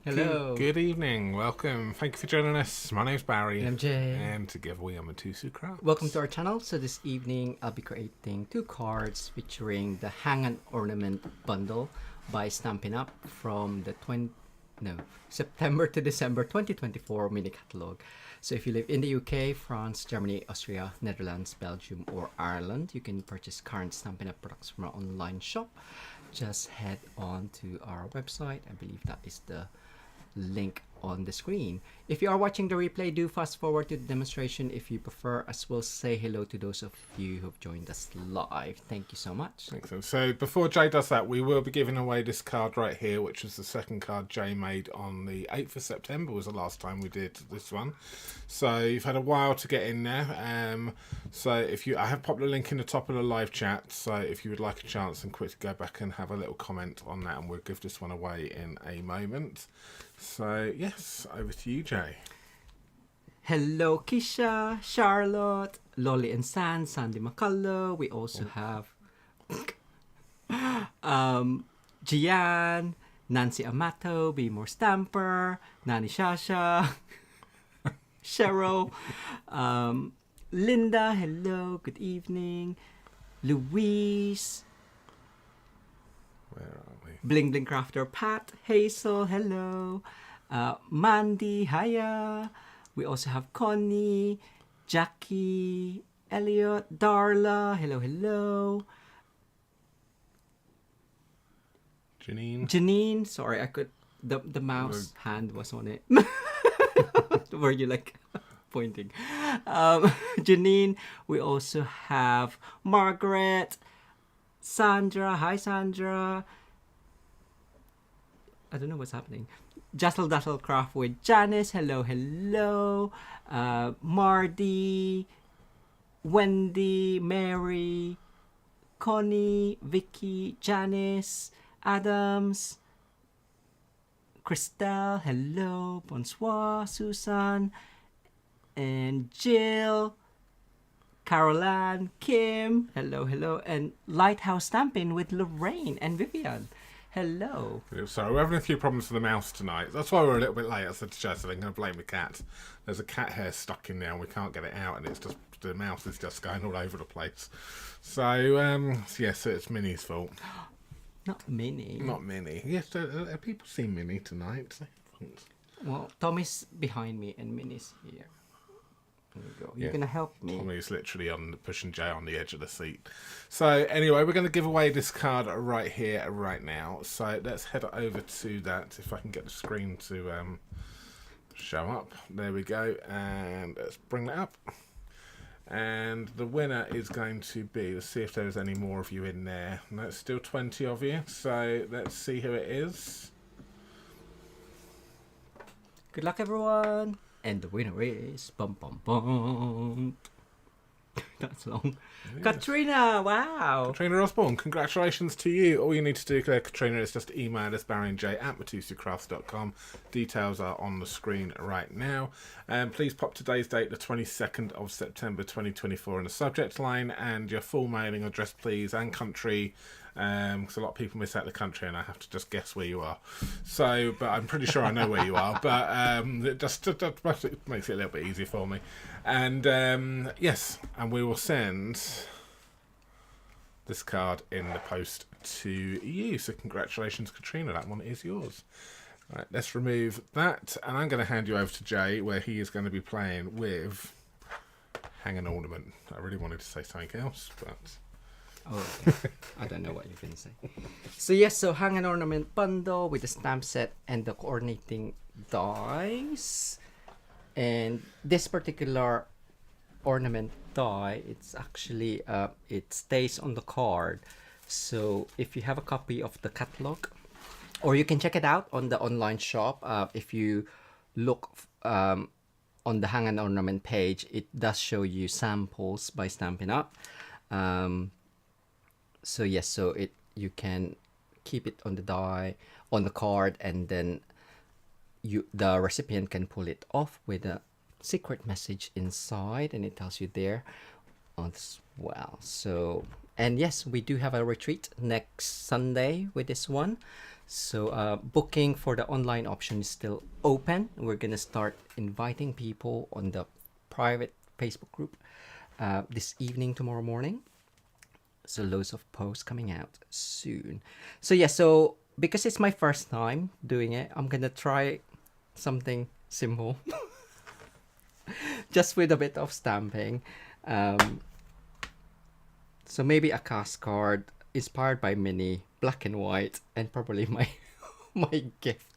Hello. Good evening. Welcome. Thank you for joining us. My name's Barry. And I'm Jay. And together we are Mitosu Crafts. Welcome to our channel. So this evening I'll be creating 2 cards featuring the Hang An Ornament bundle by Stampin Up from the September to December 2024 mini catalog. So if you live in the UK, France, Germany, Austria, Netherlands, Belgium, or Ireland, you can purchase current Stampin Up products from our online shop. Just head on to our website. I believe that is the link on the screen. If you are watching the replay, do fast forward to the demonstration if you prefer, as well say hello to those of you who've joined us live. Thank you so much. Excellent. So before Jay does that, we will be giving away this card right here, which was the second card Jay made on the 8th of September was the last time we did this one. So you've had a while to get in there. I have popped the link in the top of the live chat, so if you would like a chance and quickly go back and have a little comment on that, and we'll give this one away in a moment. So yes, over to you, Jay. Hello Kisha, Charlotte, Lolly and Sandy McCullough. We also have Gian, Nancy Amato, Be More Stamper, Nani Shasha, Cheryl, Linda, hello, good evening, Louise, Where are we? Bling Bling Crafter, Pat, Hazel, hello, Mandy, hiya. We also have Connie, Jackie, Elliot, Darla, hello. Janine, sorry, the mouse hand was on it. Were you like pointing? Janine, we also have Margaret, Sandra, hi Sandra. I don't know what's happening. Juttle Craft with Janice, hello. Mardy, Wendy, Mary, Connie, Vicky, Janice, Adams, Christelle, hello, bonsoir, Susan, and Jill, Caroline, Kim, hello, and Lighthouse Stampin' with Lorraine and Vivian. Hello. So we're having a few problems with the mouse tonight. That's why we're a little bit late. I said to Jess, I'm going to blame the cat. There's a cat hair stuck in there and we can't get it out, and it's just the mouse is just going all over the place. So yes, it's Minnie's fault. Not Minnie. Not Minnie. Yes, people see Minnie tonight. Well, Tommy's behind me and Minnie's here. There we go. You're going to help me. Tommy's literally pushing Jay on the edge of the seat. So anyway, we're going to give away this card right here, right now. So let's head over to that. If I can get the screen to show up. There we go. And let's bring that up. And the winner is going to be, let's see if there's any more of you in there. No, it's still 20 of you. So let's see who it is. Good luck, everyone. And the winner is That's long. Yes. Katrina, wow. Katrina Osborne, congratulations to you. All you need to do, Katrina, is just email us, barryandj@matusicrafts.com. Details are on the screen right now. Please pop today's date, the 22nd of September 2024, in the subject line, and your full mailing address, please, and country. Because a lot of people miss out the country and I have to just guess where you are. So, but I'm pretty sure I know where you are. But it just makes it a little bit easier for me. And yes, and we will send this card in the post to you. So congratulations, Katrina. That one is yours. Right, let's remove that. And I'm going to hand you over to Jay, where he is going to be playing with Hang An Ornament. I really wanted to say something else, but... Oh, okay. I don't know what you're going to say. So yes, so Hang An Ornament bundle with the stamp set and the coordinating dies. And this particular ornament die, it's actually, it stays on the card. So if you have a copy of the catalog, or you can check it out on the online shop. If you look on the Hang An Ornament page, it does show you samples by Stampin' Up. So yes, so you can keep it on the die, on the card, and then the recipient can pull it off with a secret message inside, and it tells you there as well. So, and yes, we do have a retreat next Sunday with this one. So booking for the online option is still open. We're gonna start inviting people on the private Facebook group this evening, tomorrow morning. So loads of posts coming out soon. So yeah, so because it's my first time doing it, I'm gonna try something simple, just with a bit of stamping. So maybe a cast card inspired by Minnie, black and white, and probably my my gift,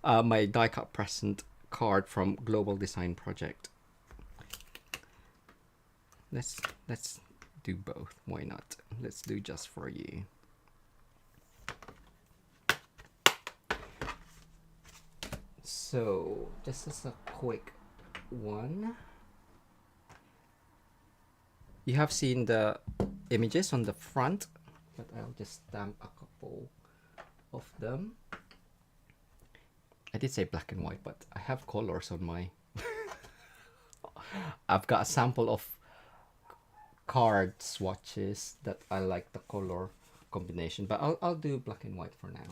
my die cut present card from Global Design Project. Let's do both. Why not? Let's do just for you. So just as a quick one, you have seen the images on the front, but I'll just stamp a couple of them. I did say black and white, but I have colors on my I've got a sample of card swatches that I like the color combination, but I'll do black and white for now.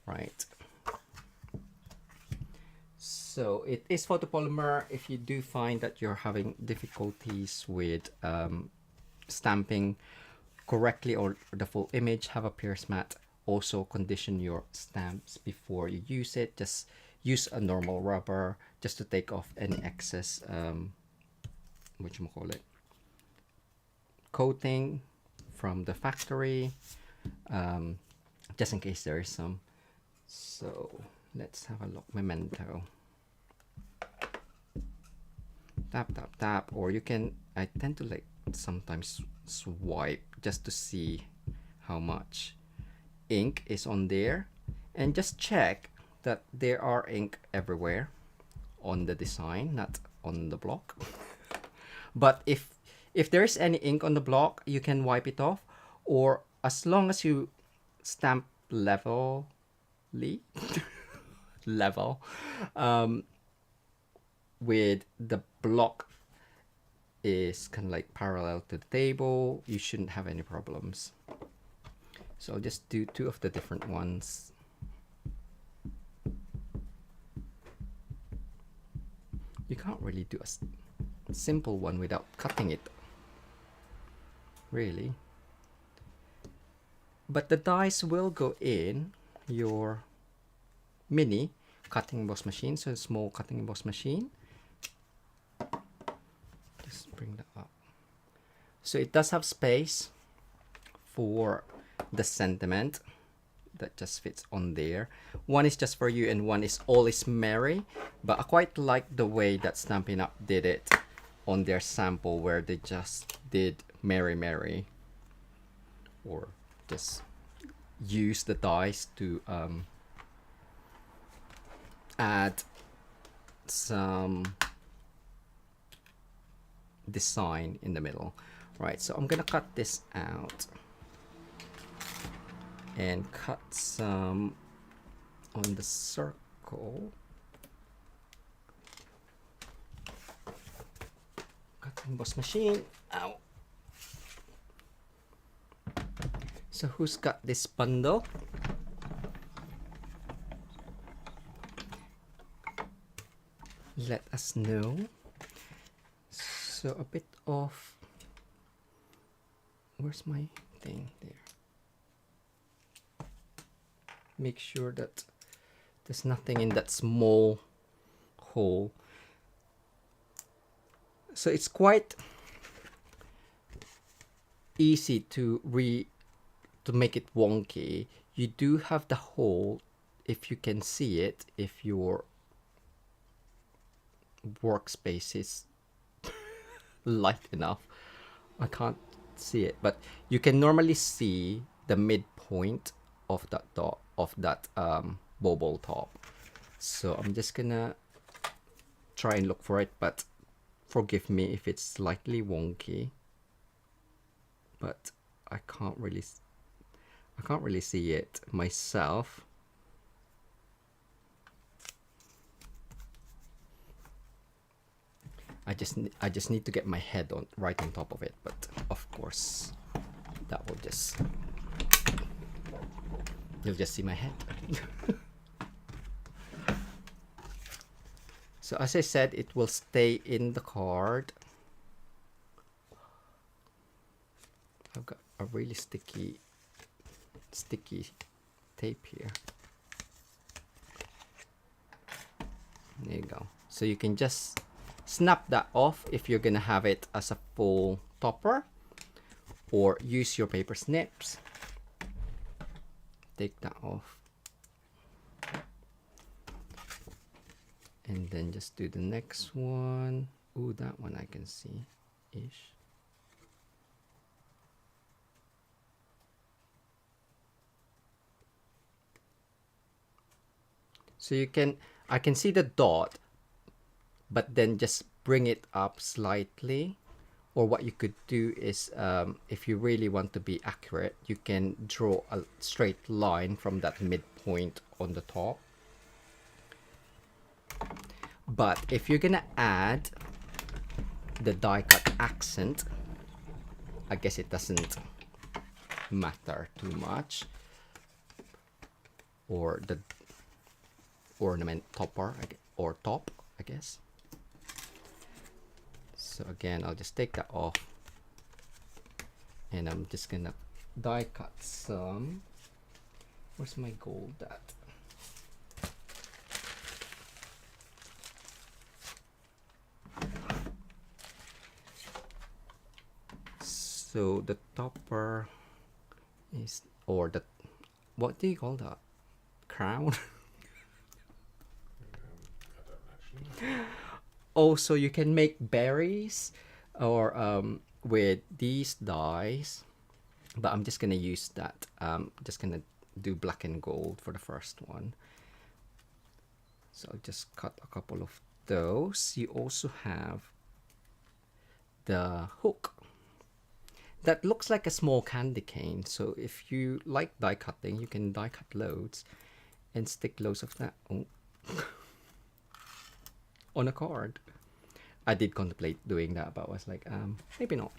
Right. So it is photopolymer. If you do find that you're having difficulties with stamping correctly or the full image, have a Pierce mat. Also condition your stamps before you use it. Just use a normal rubber just to take off any excess whatchamacallit, coating from the factory, just in case there is some. So let's have a look. Memento. Tap, tap, tap. Or you can, I tend to like sometimes swipe just to see how much ink is on there, and just check that there are ink everywhere on the design, not on the block. But if there's any ink on the block, you can wipe it off, or as long as you stamp levelly level with the block is kind of like parallel to the table, you shouldn't have any problems. So I'll just do two of the different ones. You can't really do a simple one without cutting it, really. But the dies will go in your mini cutting emboss machine, so a small cutting emboss machine. Just bring that up. So it does have space for the sentiment that just fits on there. One is just for you and one is all is merry, but I quite like the way that Stampin' Up did it on their sample, where they just did merry merry, or just use the dies to add some design in the middle. Right, so I'm gonna cut this out and cut some on the circle. Cutting emboss machine. Ow. So who's got this bundle? Let us know. So a bit of, where's my thing there? Make sure that there's nothing in that small hole. So it's quite easy to make it wonky. You do have the hole, if you can see it, if your workspace is light enough. I can't see it, but you can normally see the midpoint of that dot, of that bauble top. So I'm just gonna try and look for it, but forgive me if it's slightly wonky, but I can't really see it myself. I just need to get my head on right on top of it, but of course that will just You'll just see my head. So as I said, it will stay in the card. I've got a really sticky tape here. There you go. So you can just snap that off if you're gonna have it as a full topper, or use your paper snips. Take that off. And then just do the next one. Ooh, that one I can see ish. So you can, I can see the dot, but then just bring it up slightly. Or what you could do is, if you really want to be accurate, you can draw a straight line from that midpoint on the top. But if you're gonna add the die cut accent, I guess it doesn't matter too much. Or the ornament topper, or top, I guess. So again, I'll just take that off, and I'm just gonna die cut some. Where's my gold at? So the topper is, or the, what do you call that? Crown? Also, you can make berries or with these dies, but I'm just gonna use that. Just gonna do black and gold for the first one. So I'll just cut a couple of those. You also have the hook that looks like a small candy cane. So if you like die cutting, you can die cut loads and stick loads of that. Oh. On a card. I did contemplate doing that, but I was like, maybe not.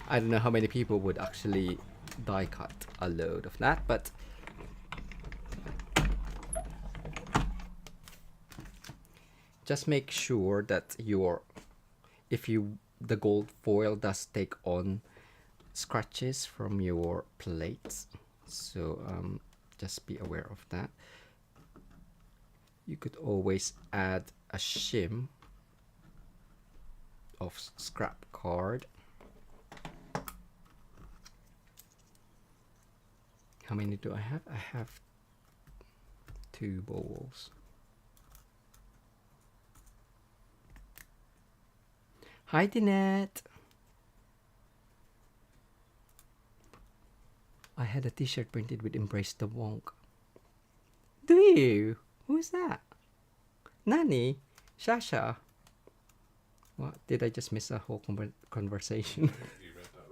I don't know how many people would actually die cut a load of that, but just make sure that the gold foil does take on scratches from your plates, so just be aware of that. You could always add a shim of scrap card. How many do I have? I have 2 bowls. Hi, Dinette. I had a t-shirt printed with Embrace the Wonk. Do you? Who's that? Nani? Shasha? What? Did I just miss a whole conversation? You read that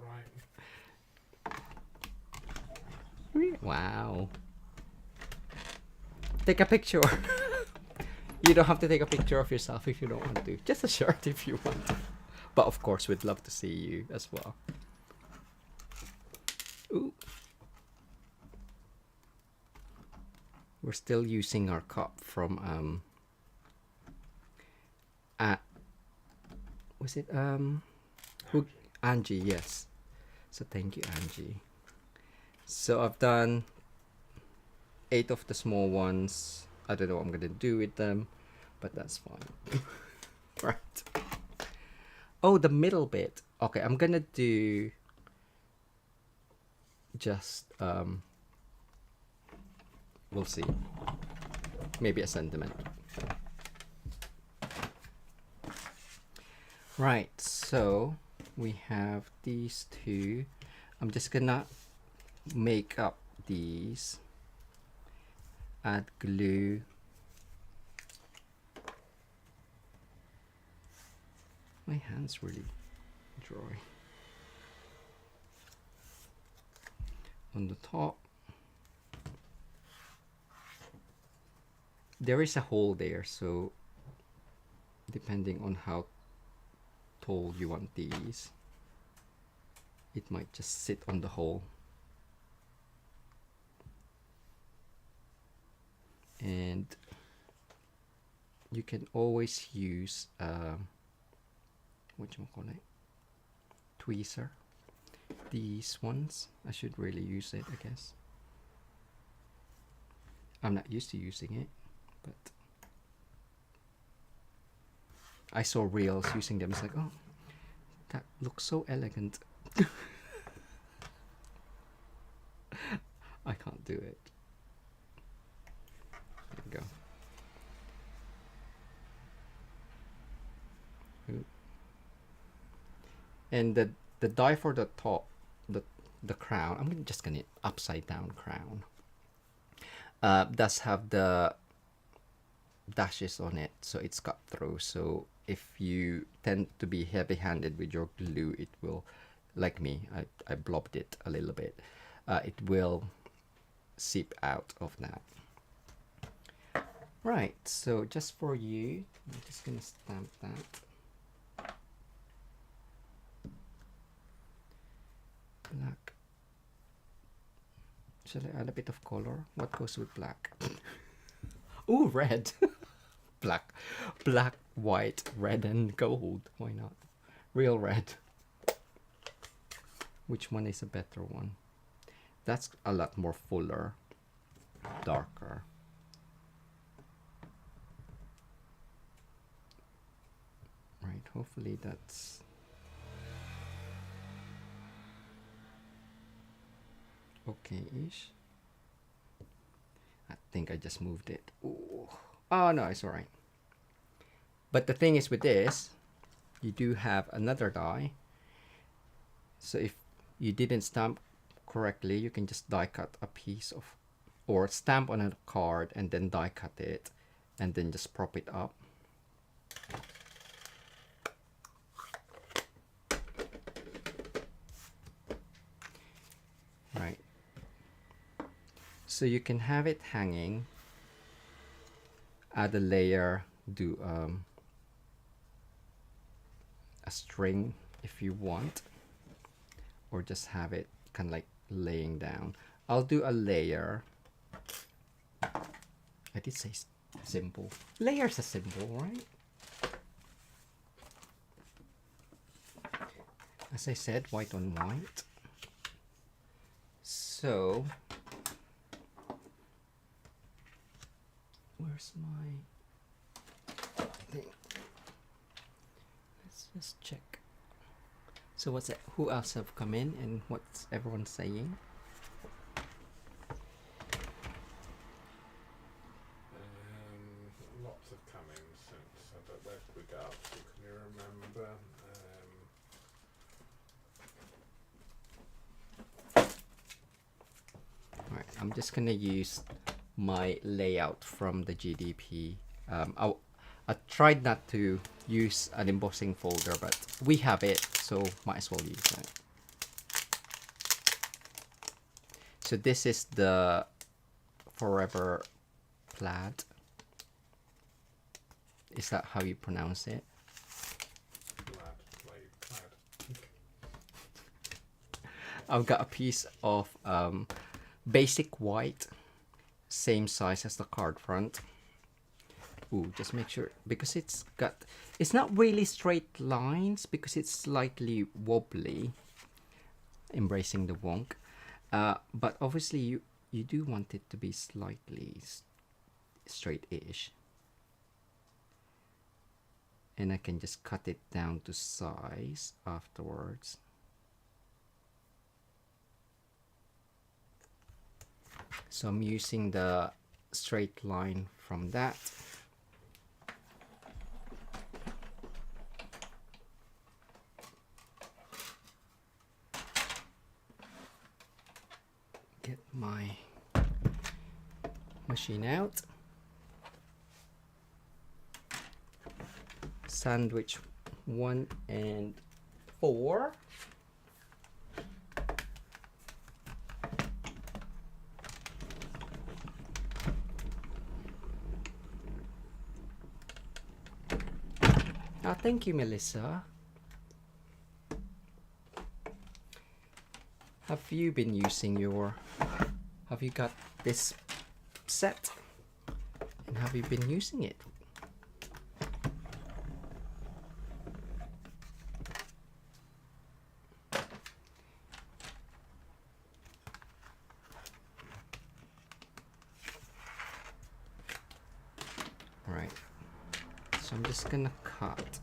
right. Wow. Take a picture. You don't have to take a picture of yourself if you don't want to. Just a shirt if you want to. But of course, we'd love to see you as well. Ooh. We're still using our cup from was it who, Angie, yes. So thank you, Angie. So I've done 8 of the small ones. I don't know what I'm gonna do with them, but that's fine. Right. Oh, the middle bit. Okay, I'm gonna do just we'll see. Maybe a sentiment. Right, so we have these 2. I'm just gonna make up these. Add glue. My hand's really dry. On the top. There is a hole there, so depending on how tall you want these, it might just sit on the hole. And you can always use whatchamacallit, tweezer. These ones, I should really use it, I guess. I'm not used to using it, but I saw reels using them. It's like, oh, that looks so elegant. I can't do it. There we go. Ooh. And the die for the top, the crown, I'm just gonna upside down crown, does have the dashes on it, so it's cut through. So if you tend to be heavy-handed with your glue, it will, like me, I blobbed it a little bit, it will seep out of that. Right, so just for you, I'm just gonna stamp that. Black. Shall I add a bit of color? What goes with black? Ooh, red. Black, white, red, and gold. Why not? Real red. Which one is a better one? That's a lot more fuller, darker. Right, hopefully that's okay-ish. I think I just moved it. Ooh. Oh no, it's alright. But the thing is with this, you do have another die. So if you didn't stamp correctly, you can just die cut a piece of, or stamp on a card and then die cut it and then just prop it up. Right. So you can have it hanging, add a layer, do a string if you want, or just have it kind of like laying down. I'll do a layer. I did say simple. Layers are simple, right? As I said, white on white. So where's my thing? Let's just check. So what's it? Who else have come in and what's everyone saying? Lots have come in since. I don't know where we go up to. Can you remember? Alright, I'm just gonna use my layout from the GDP. I tried not to use an embossing folder, but we have it, so might as well use that. So this is the Forever Plaid. Is that how you pronounce it? Plaid. I've got a piece of basic white, same size as the card front. Ooh, just make sure, because it's not really straight lines because it's slightly wobbly, embracing the wonk. But obviously you do want it to be slightly straight-ish. And I can just cut it down to size afterwards. So I'm using the straight line from that. Get my machine out. Sandwich 1 and 4. Thank you, Melissa. Have you been using your... Have you got this set? And have you been using it? Alright. So I'm just gonna cut.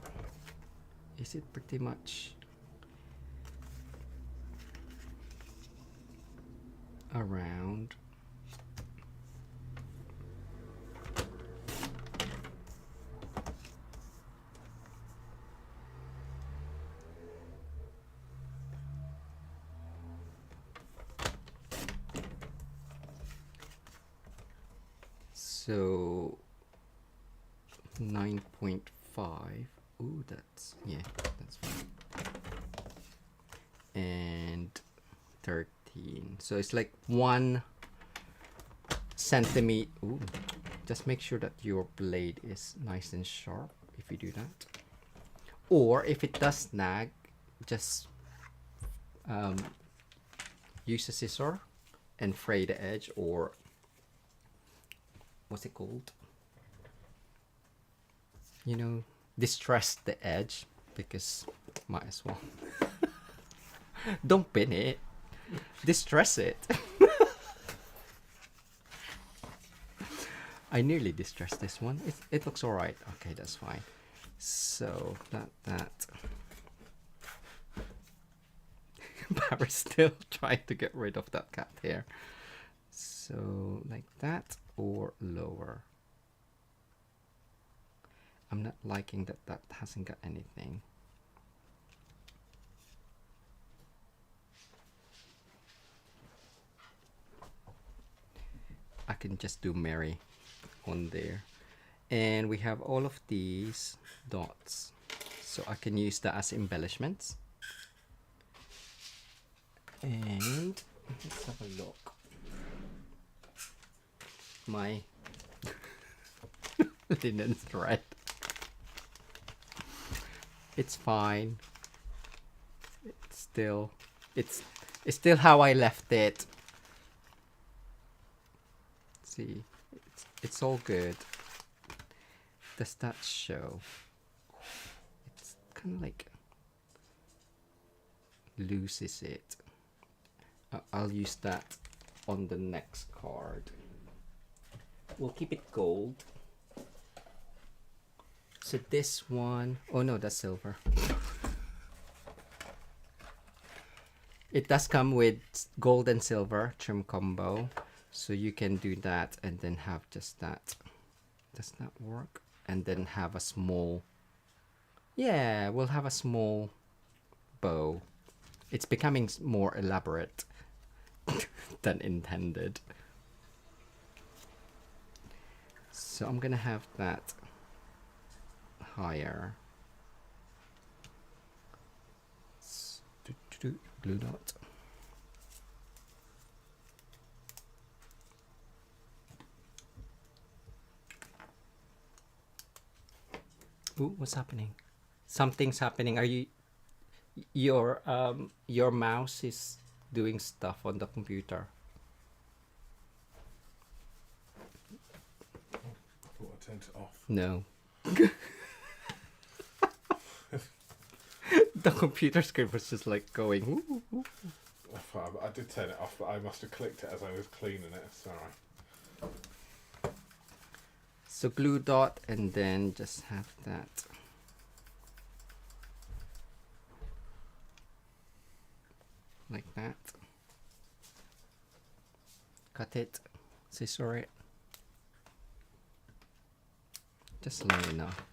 Is it pretty much around? So 9.5. Ooh, that's, yeah, that's fine. And 13. So it's like 1 centimeter. Ooh, just make sure that your blade is nice and sharp if you do that. Or if it does snag, just use a scissor and fray the edge, or what's it called? You know, distress the edge, because might as well. Don't pin it, distress it. I nearly distressed this one. It looks alright. Okay, that's fine. So that Barry's still trying to get rid of that cat hair. So like that, or lower. I'm not liking that that hasn't got anything. I can just do Mary on there. And we have all of these dots, so I can use that as embellishments. And let's have a look. My linen thread. It's fine. It's still how I left it. See, it's all good. Does that show? It's kind of like loses it. I'll use that on the next card. We'll keep it gold. So this one, oh no, that's silver. It does come with gold and silver trim combo, so you can do that and then have just that. Does that work? And then have a small, yeah, we'll have a small bow. It's becoming more elaborate than intended. So I'm gonna have that higher. Blue dot. Ooh, what's happening? Something's happening. Are you your mouse is doing stuff on the computer? I thought I turned it off. No. The computer screen was just like going. Ooh, ooh. I did turn it off, but I must have clicked it as I was cleaning it. Sorry. So glue dot, and then just have that. Like that. Cut it, scissor it. Just long enough.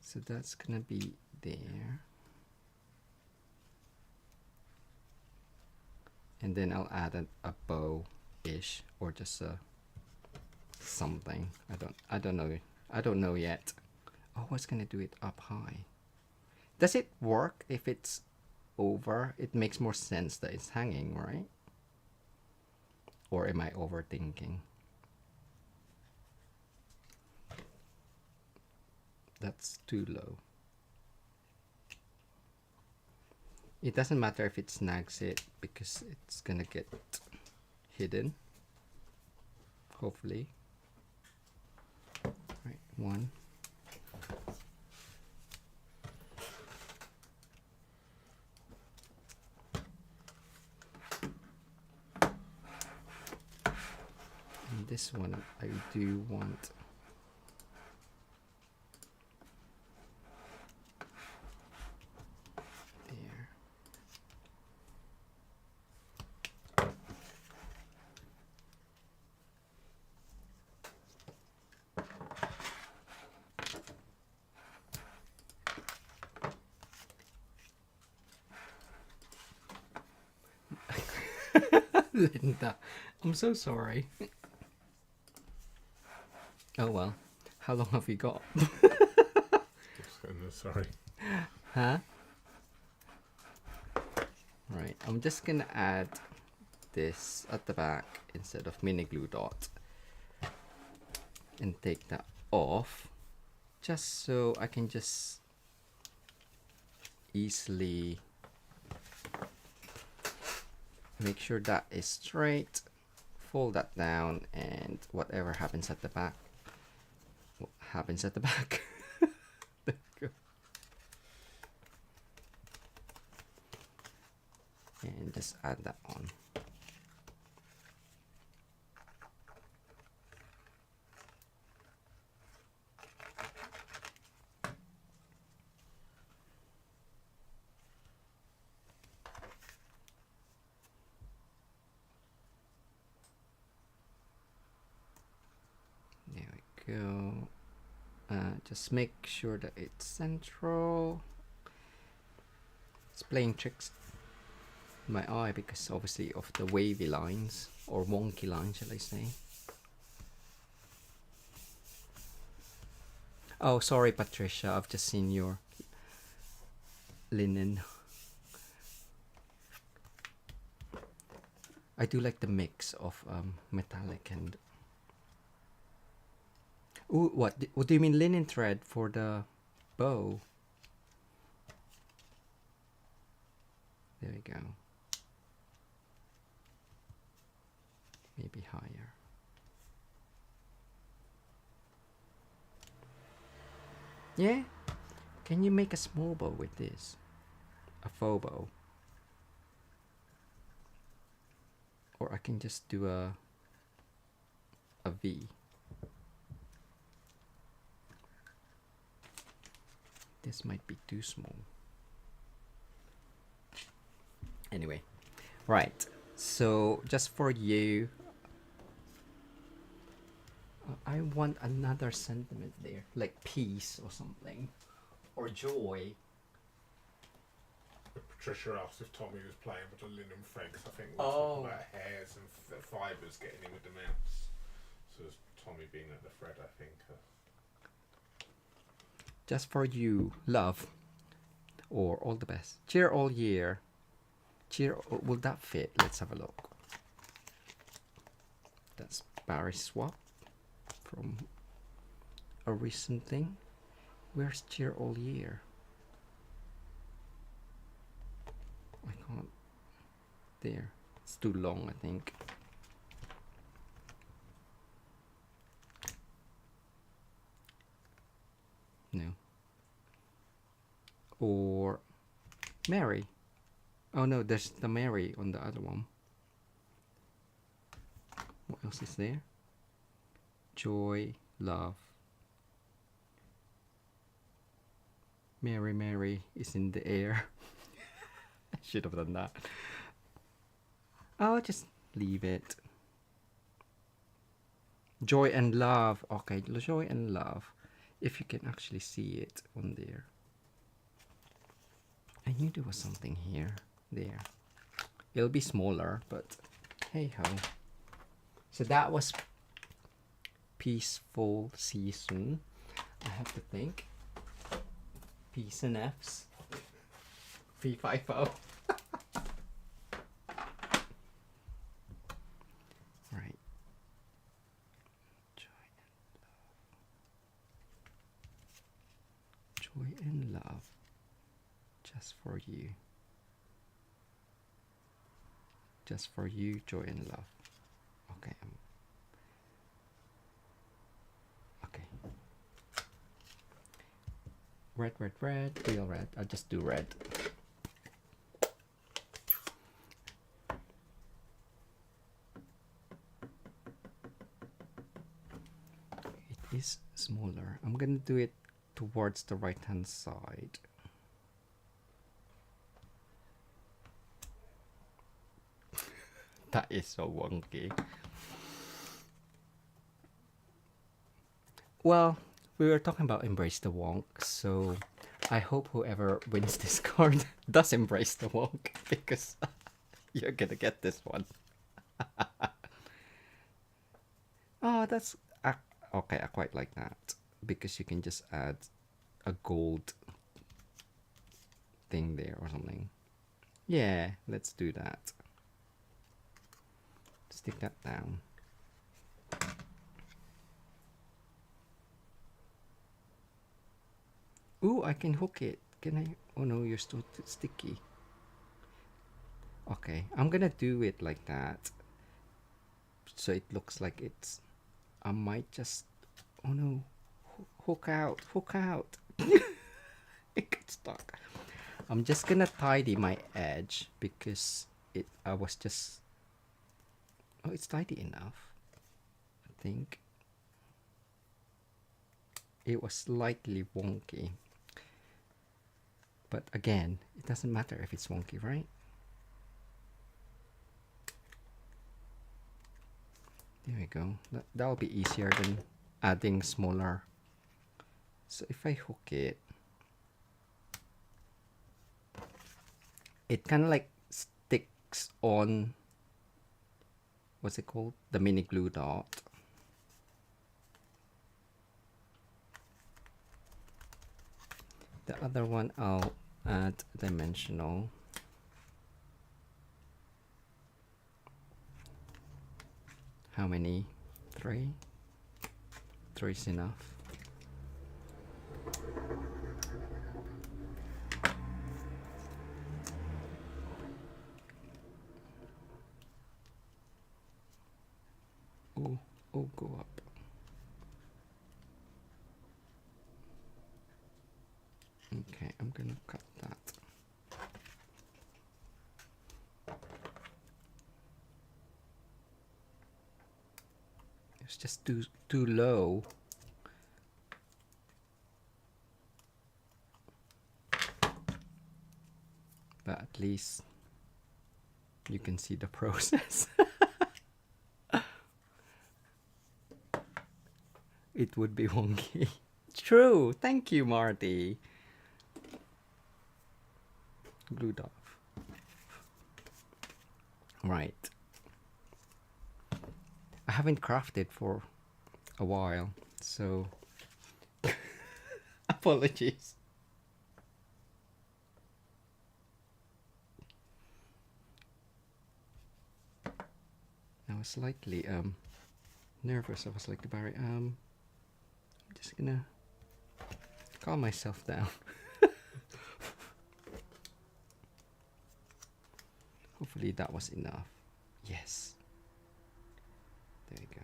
So that's gonna be there. And then I'll add a bow-ish, or just a something. I don't know yet. Oh, I was gonna do it up high. Does it work if it's over? It makes more sense that it's hanging, right? Or am I overthinking? That's too low. It doesn't matter if it snags it because it's gonna get hidden. Hopefully. Right, one. And this one I do want. There. Linda, I'm so sorry. Oh well, how long have you got? Sorry. Huh? Right, I'm just gonna add this at the back instead of mini glue dot and take that off just so I can just easily make sure that is straight, fold that down, and whatever happens at the back happens at the back. There you go. And just add that on. There we go. Just make sure that it's central. It's playing tricks in my eye because obviously of the wavy lines, or wonky lines shall I say. Oh, sorry Patricia, I've just seen your linen. I do like the mix of metallic and... Ooh, what do you mean linen thread for the bow? There we go. Maybe higher. Yeah? Can you make a small bow with this? A faux bow? Or I can just do a V. This might be too small. Anyway, right. So just for you, I want another sentiment there, like peace or something, or joy. Patricia asked if Tommy was playing with the linen thread, because I think we're Oh. talking about hairs and fibres getting in with the mounts. So it's Tommy being at the thread, I think. Just for you, love, or all the best. Cheer all year. Cheer, will that fit? Let's have a look. That's Barry Swap from a recent thing. Where's cheer all year? I can't. There. It's too long, I think. No. Or Mary. Oh no, there's the Mary on the other one. What else is there? Joy, love. Mary, Mary is in the air. I should have done that. I'll just leave it. Joy and love. Okay, joy and love. If you can actually see it on there. I knew there was something here. There. It'll be smaller, but hey ho. So that was Peaceful Season. I have to think. Peace and F's. P50. Right. Joy and love. Just for you. just for you, joy and love. Okay. Okay. Red, red, red, real red. I'll just do red. It is smaller. I'm gonna do it towards the right hand side. That is so wonky. Well, we were talking about embrace the wonk, so I hope whoever wins this card does embrace the wonk, because you're gonna get this one. Oh, that's okay. I quite like that, because you can just add a gold thing there or something. Yeah, let's do that. Stick that down. Ooh, I can hook it. Can I? Oh no, you're still sticky. Okay, I'm gonna do it like that, so it looks like it's... I might just... Oh no, hook out, hook out. It got stuck. I'm just gonna tidy my edge, because I was just... Oh, it's tidy enough, I think. It was slightly wonky, but again, it doesn't matter if it's wonky, right? There we go. That'll be easier than adding smaller. So if I hook it, it kind of like sticks on, what's it called? The mini glue dot. The other one I'll add dimensional. How many? 3? 3 is enough. Oh, go up. Okay, I'm gonna cut that. It's just too low. But at least you can see the process. It would be wonky. True. Thank you, Marty. Glued off. Right. I haven't crafted for a while, so apologies. I was slightly nervous. I was like, Barry, I'm just gonna calm myself down. Hopefully that was enough. Yes. There you go.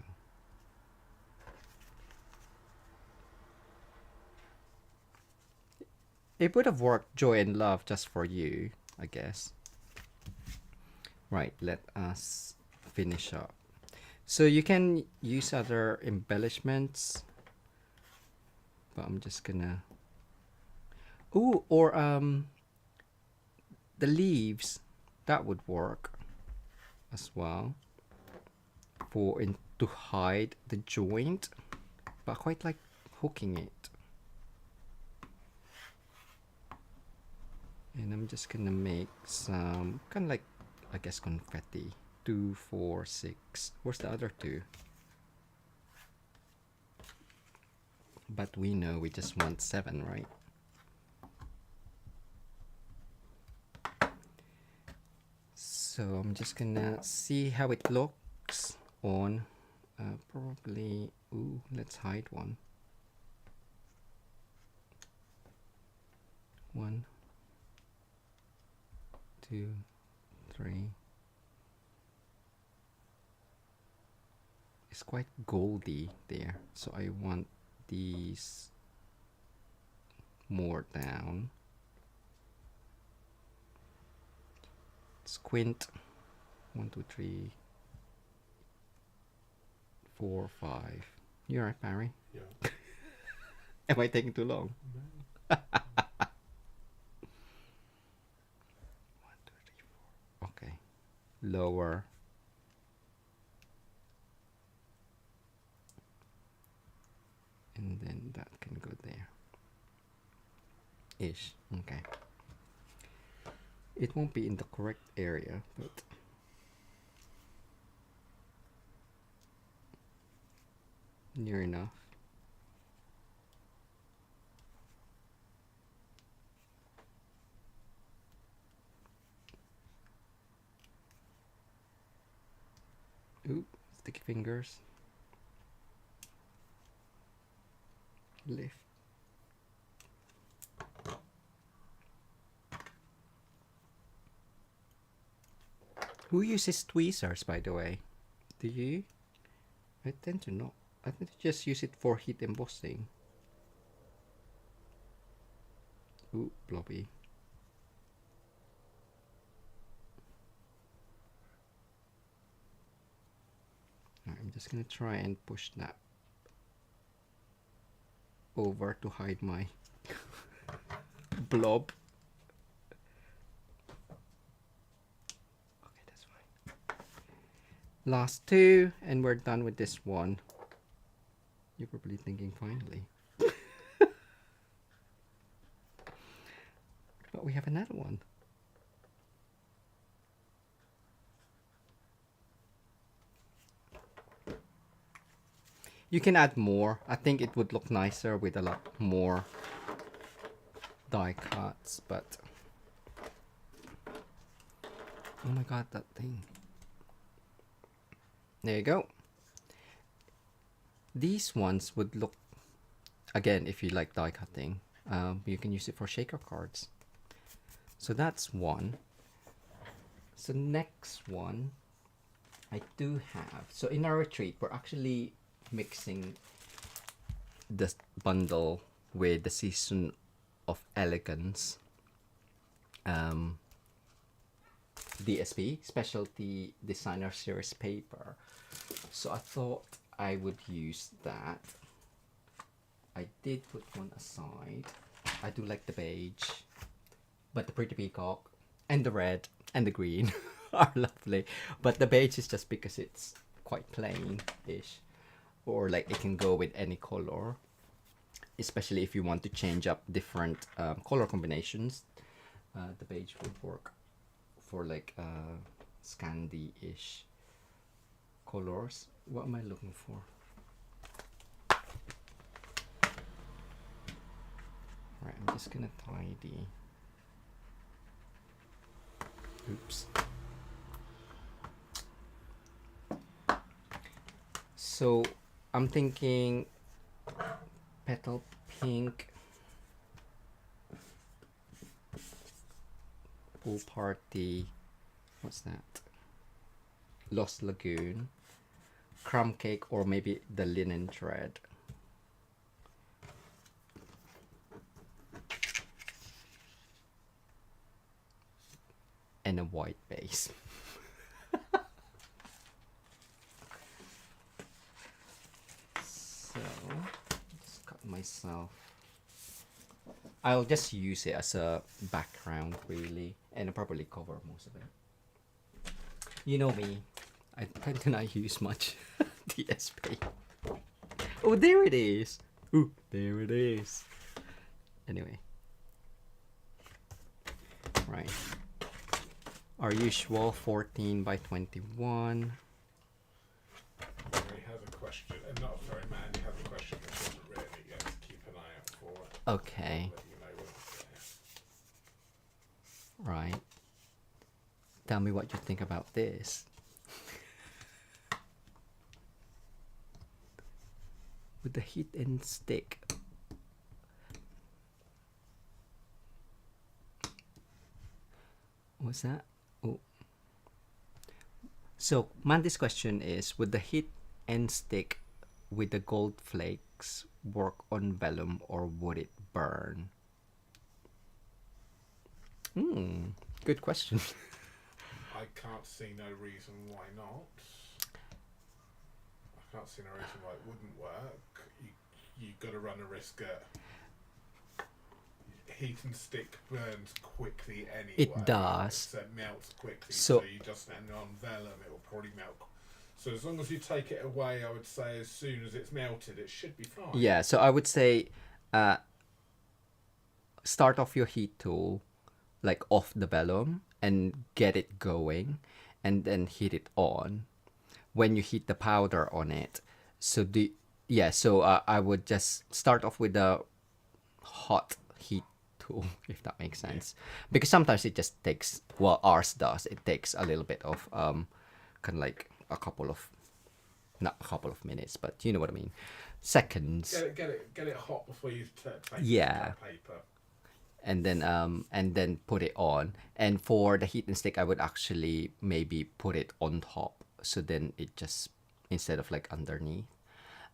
It would have worked, joy and love, just for you, I guess. Right, let us finish up. So you can use other embellishments, but I'm just gonna... Ooh, or the leaves, that would work as well to hide the joint, but I quite like hooking it. And I'm just gonna make some kind of like, I guess, confetti. 2, 4, 6. Where's the other 2? But we know we just want 7, right? So I'm just gonna see how it looks on probably... Ooh, let's hide one. 1, 2, 3, It's quite goldy there, so I want these more down. Squint. 1, 2, 3, 4, 5. You alright, Barry? Yeah. Am I taking too long? No. 1, 2, 3, 4. Okay. Lower. And then that can go there. Ish. Okay. It won't be in the correct area, but near enough. Oop, sticky fingers. Lift. Who uses tweezers, by the way? Do you? I tend to not. I tend to just use it for heat embossing. Ooh, blobby. Right, I'm just gonna try and push that over to hide my blob. Okay, that's fine. Last two, and we're done with this one. You're probably thinking, finally. But we have another one. You can add more. I think it would look nicer with a lot more die cuts, but oh my god, that thing. There you go. These ones would look, again, if you like die cutting, you can use it for shaker cards. So that's one. So next one I do have. So in our retreat, we're actually mixing the bundle with the Season of Elegance DSP, Specialty Designer Series paper. So I thought I would use that. I did put one aside. I do like the beige, but the pretty peacock and the red and the green are lovely. But the beige is just because it's quite plain-ish, or like it can go with any color, especially if you want to change up different color combinations. The beige would work for like Scandi-ish colors. What am I looking for? Right, I'm just gonna tidy. Oops. So I'm thinking petal pink, pool party, what's that? Lost Lagoon, crumb cake, or maybe the linen thread. And a white base. So, just cut myself. I'll just use it as a background, really, and I'll probably cover most of it. You know me, I tend to not use much DSP. Oh, there it is. Ooh, there it is. Anyway. Right. Our usual 14 by 21. He has a question, and not sorry, man. He has a question which isn't really yet. Keep an eye out for it. Okay. I'll let you know when it's there. Right. Tell me what you think about this. With the heat and stick. What's that? Oh. So Mandy's question is, would the heat end stick with the gold flakes work on vellum or would it burn? Good question. I can't see no reason why not. I can't see no reason why it wouldn't work. You got to run a risk at heat and stick burns quickly anyway. It does. So it melts quickly. So So you just end on vellum, it will probably melt. So as long as you take it away, I would say as soon as it's melted, it should be fine. yeah, so I would say start off your heat tool like off the vellum and get it going, and then heat it on. When you heat the powder on it, so I would just start off with the hot heat tool, if that makes sense, because sometimes it just takes, well, ours does, it takes a little bit of kind of like not a couple of minutes, but you know what I mean, seconds. Get it hot before you take Yeah. the paper. And then put it on. And for the heat and stick, I would actually maybe put it on top, so then it just, instead of like underneath.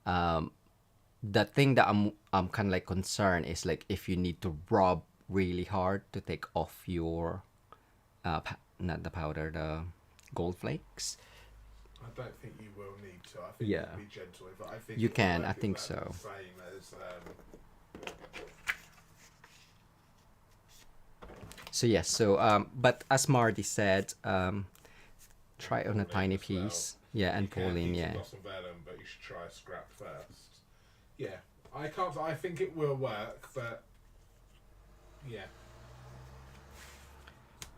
The thing that I'm kind of like concerned is like if you need to rub really hard to take off your not the powder, the gold flakes. I don't think you will need to. I think Yeah. you can be gentle with it. I think You it'll can, work I think exactly so. the same as, So yes, but as Marty said, try on a Pauline tiny as well. piece. Yeah, and you can Pauline, heat yeah. gloss and vellum, but you should try scrap first. Yeah, I think it will work, but yeah.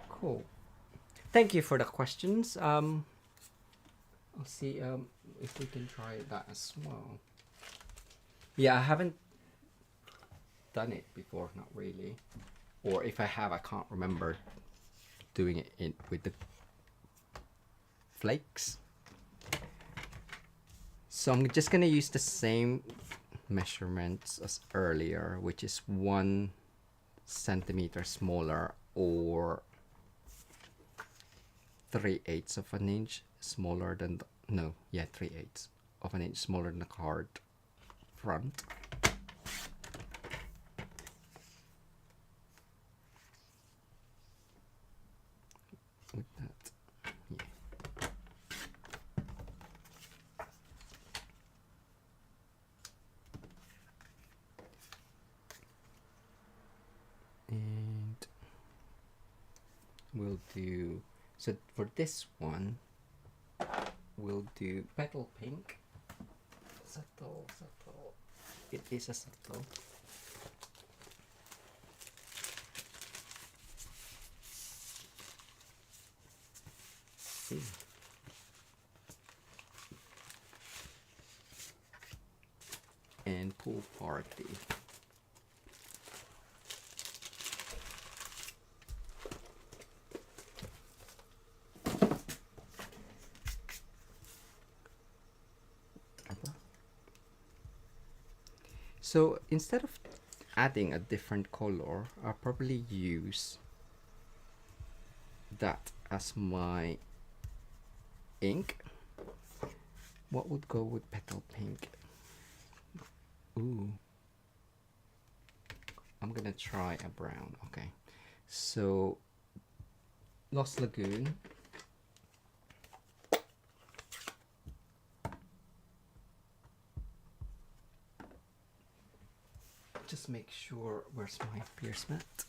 Cool. Thank you for the questions. I'll see if we can try that as well. Yeah, I haven't done it before, not really. Or if I have, I can't remember doing it with the flakes. So I'm just gonna use the same measurements as earlier, which is 1 centimeter smaller, or 3/8 of an inch smaller than the, no, yeah, 3/8 of an inch smaller than the card front. With that, yeah. And we'll do, so for this one, we'll do petal pink. Subtle. It is a subtle. And pool party. So instead of adding a different color, I'll probably use that as my ink. What would go with petal pink? Ooh. I'm gonna try a brown. Okay. So Lost Lagoon. Just make sure, where's my pierce mat?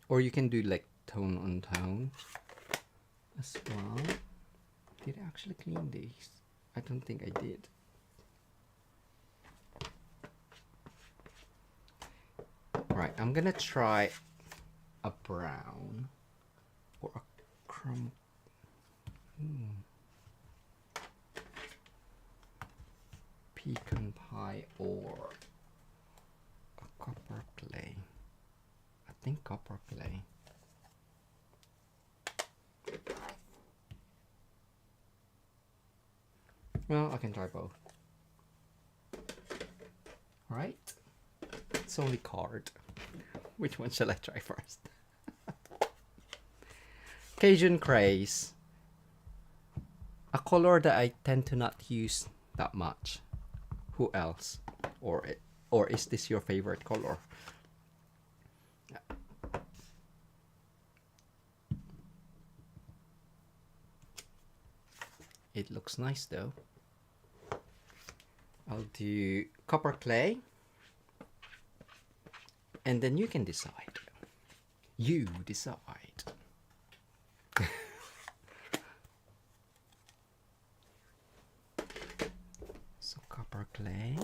Or you can do like tone on tone as well. Did I actually clean these? I don't think I did. Right, I'm gonna try a brown or a crumb. Pecan pie or a copper clay. I think copper clay. Well, I can try both. Right, It's only card. Which one shall I try first? Cajun Craze. A color that I tend to not use that much. Who else? Or is this your favorite color? It looks nice though. I'll do copper clay. And then you can decide. You decide. So copper clay.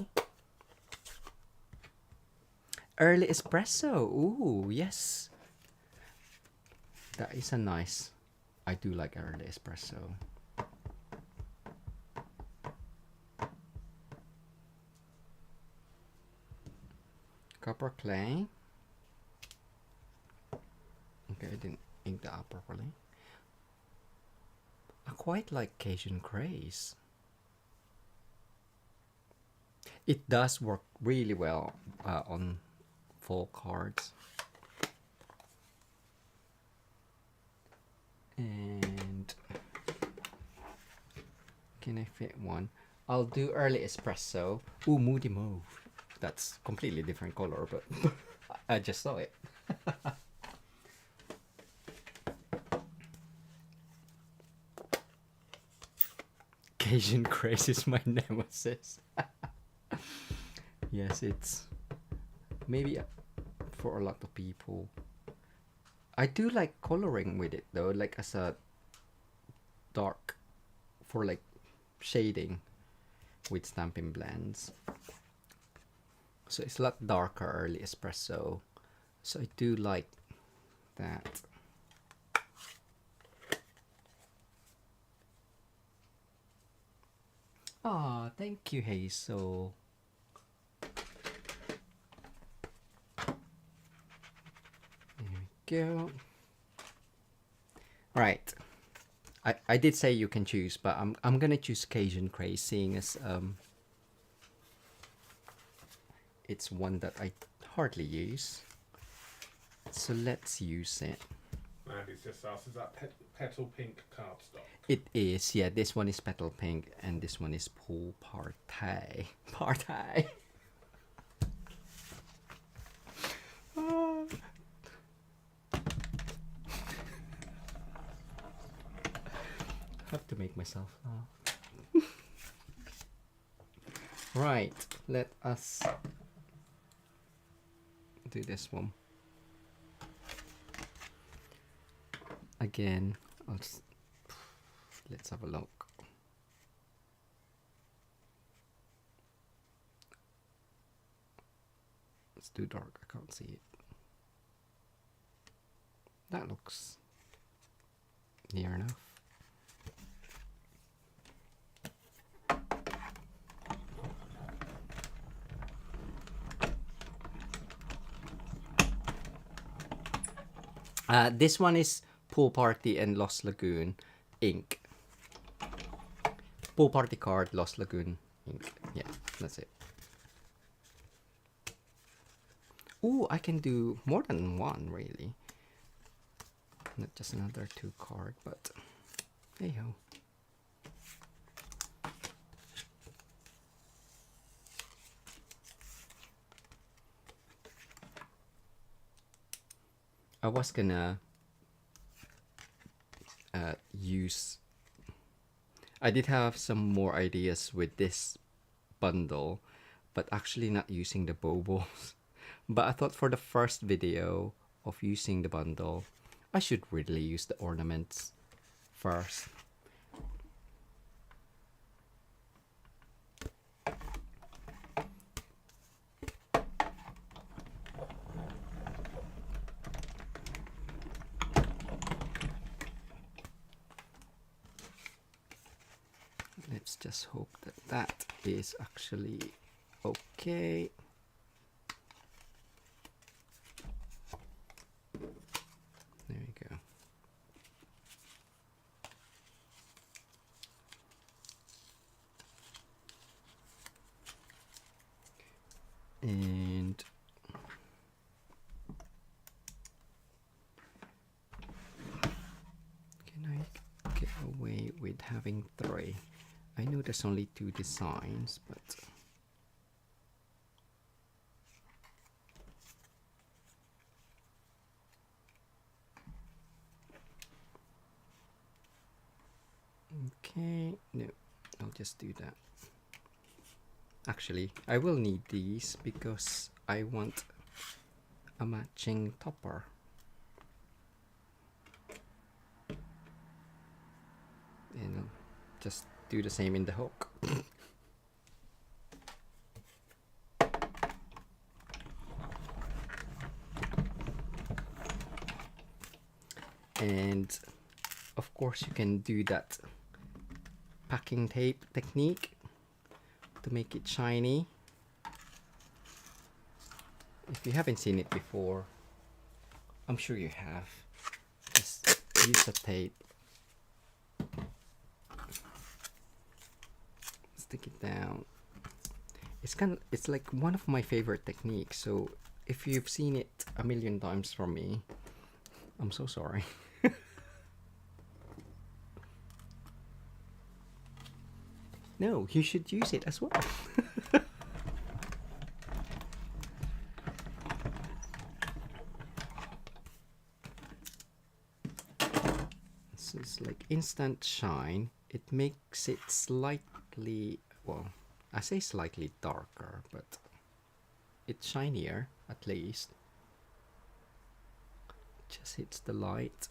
Early espresso. Ooh, yes. That is a nice. I do like early espresso. Copper clay. Okay, I didn't ink that up properly. I quite like Cajun Craze. It does work really well on full cards. And can I fit one? I'll do early espresso. Ooh, moody mauve. That's completely different color, but I just saw it. Cajun Craze is my nemesis. Yes, it's maybe for a lot of people. I do like coloring with it though, like as a dark for like shading with Stampin' Blends. So it's a lot darker early espresso. So I do like that. Ah, thank you, Hazel. There we go. Right. I did say you can choose, but I'm gonna choose Cajun Craze, seeing as it's one that I hardly use. So let's use it. Andy's just asked, is that petal pink cardstock? It is, yeah. This one is petal pink, and this one is pool party. Party. Have to make myself laugh. Right, let us do this one. Again, let's have a look. It's too dark, I can't see it. That looks near enough. This one is Pool Party and Lost Lagoon ink. Pool Party card, Lost Lagoon ink. Yeah, that's it. Ooh, I can do more than one, really. Not just another 2 card, but hey ho. I was gonna use. I did have some more ideas with this bundle, but actually not using the Baubles. But I thought for the first video of using the bundle, I should really use the ornaments first. Let's just hope that that is actually okay. There we go. And having 3? I know there's only 2 designs, but okay, no, I'll just do that. Actually, I will need these because I want a matching topper. And I'll just do the same in the hook. And of course you can do that packing tape technique to make it shiny. If you haven't seen it before, I'm sure you have. Just use the tape, stick it down. It's like one of my favorite techniques, so if you've seen it a million times from me, I'm so sorry. No, you should use it as well. So it's like instant shine. It makes it slightly, well, I say slightly darker, but it's shinier at least. Just hits the light.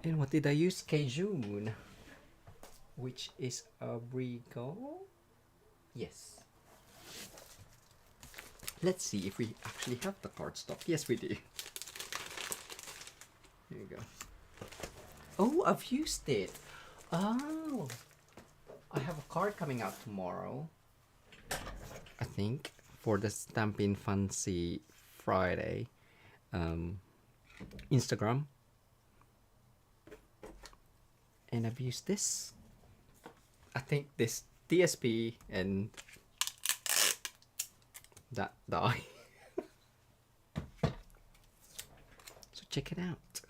And what did I use? Cajun, which is a regal. Yes. Let's see if we actually have the cardstock. Yes, we do. Here you go. Oh, I've used it. Oh, I have a card coming out tomorrow, I think, for the Stampin' Fancy Friday Instagram. And I've used this. I think this DSP and that die. So check it out.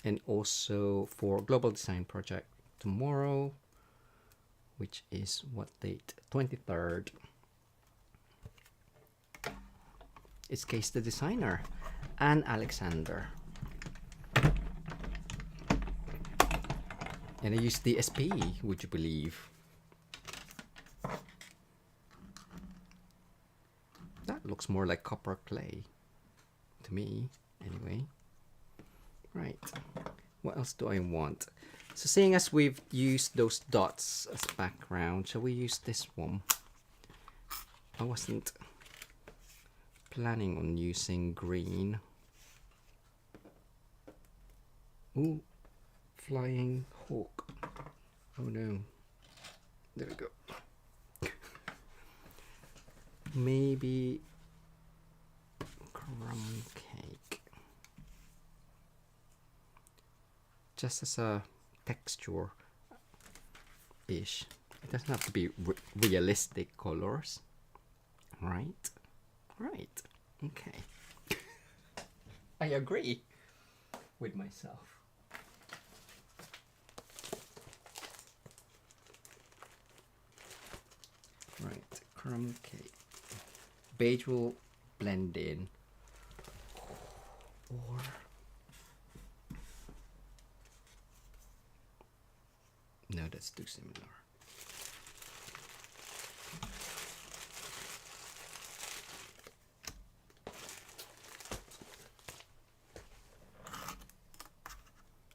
And also for Global Design Project tomorrow, which is what date? 23rd. It's Case the Designer and Alexander. And I used the SP, would you believe? That looks more like copper clay to me, anyway. Right, what else do I want? So seeing as we've used those dots as background, shall we use this one? I wasn't planning on using green. Ooh, flying hawk. Oh no. There we go. Maybe crumb cake. Just as a texture ish. It doesn't have to be realistic colors. Right? Right. Okay. I agree with myself. Right, crumb cake. Beige will blend in. Or no, that's too similar.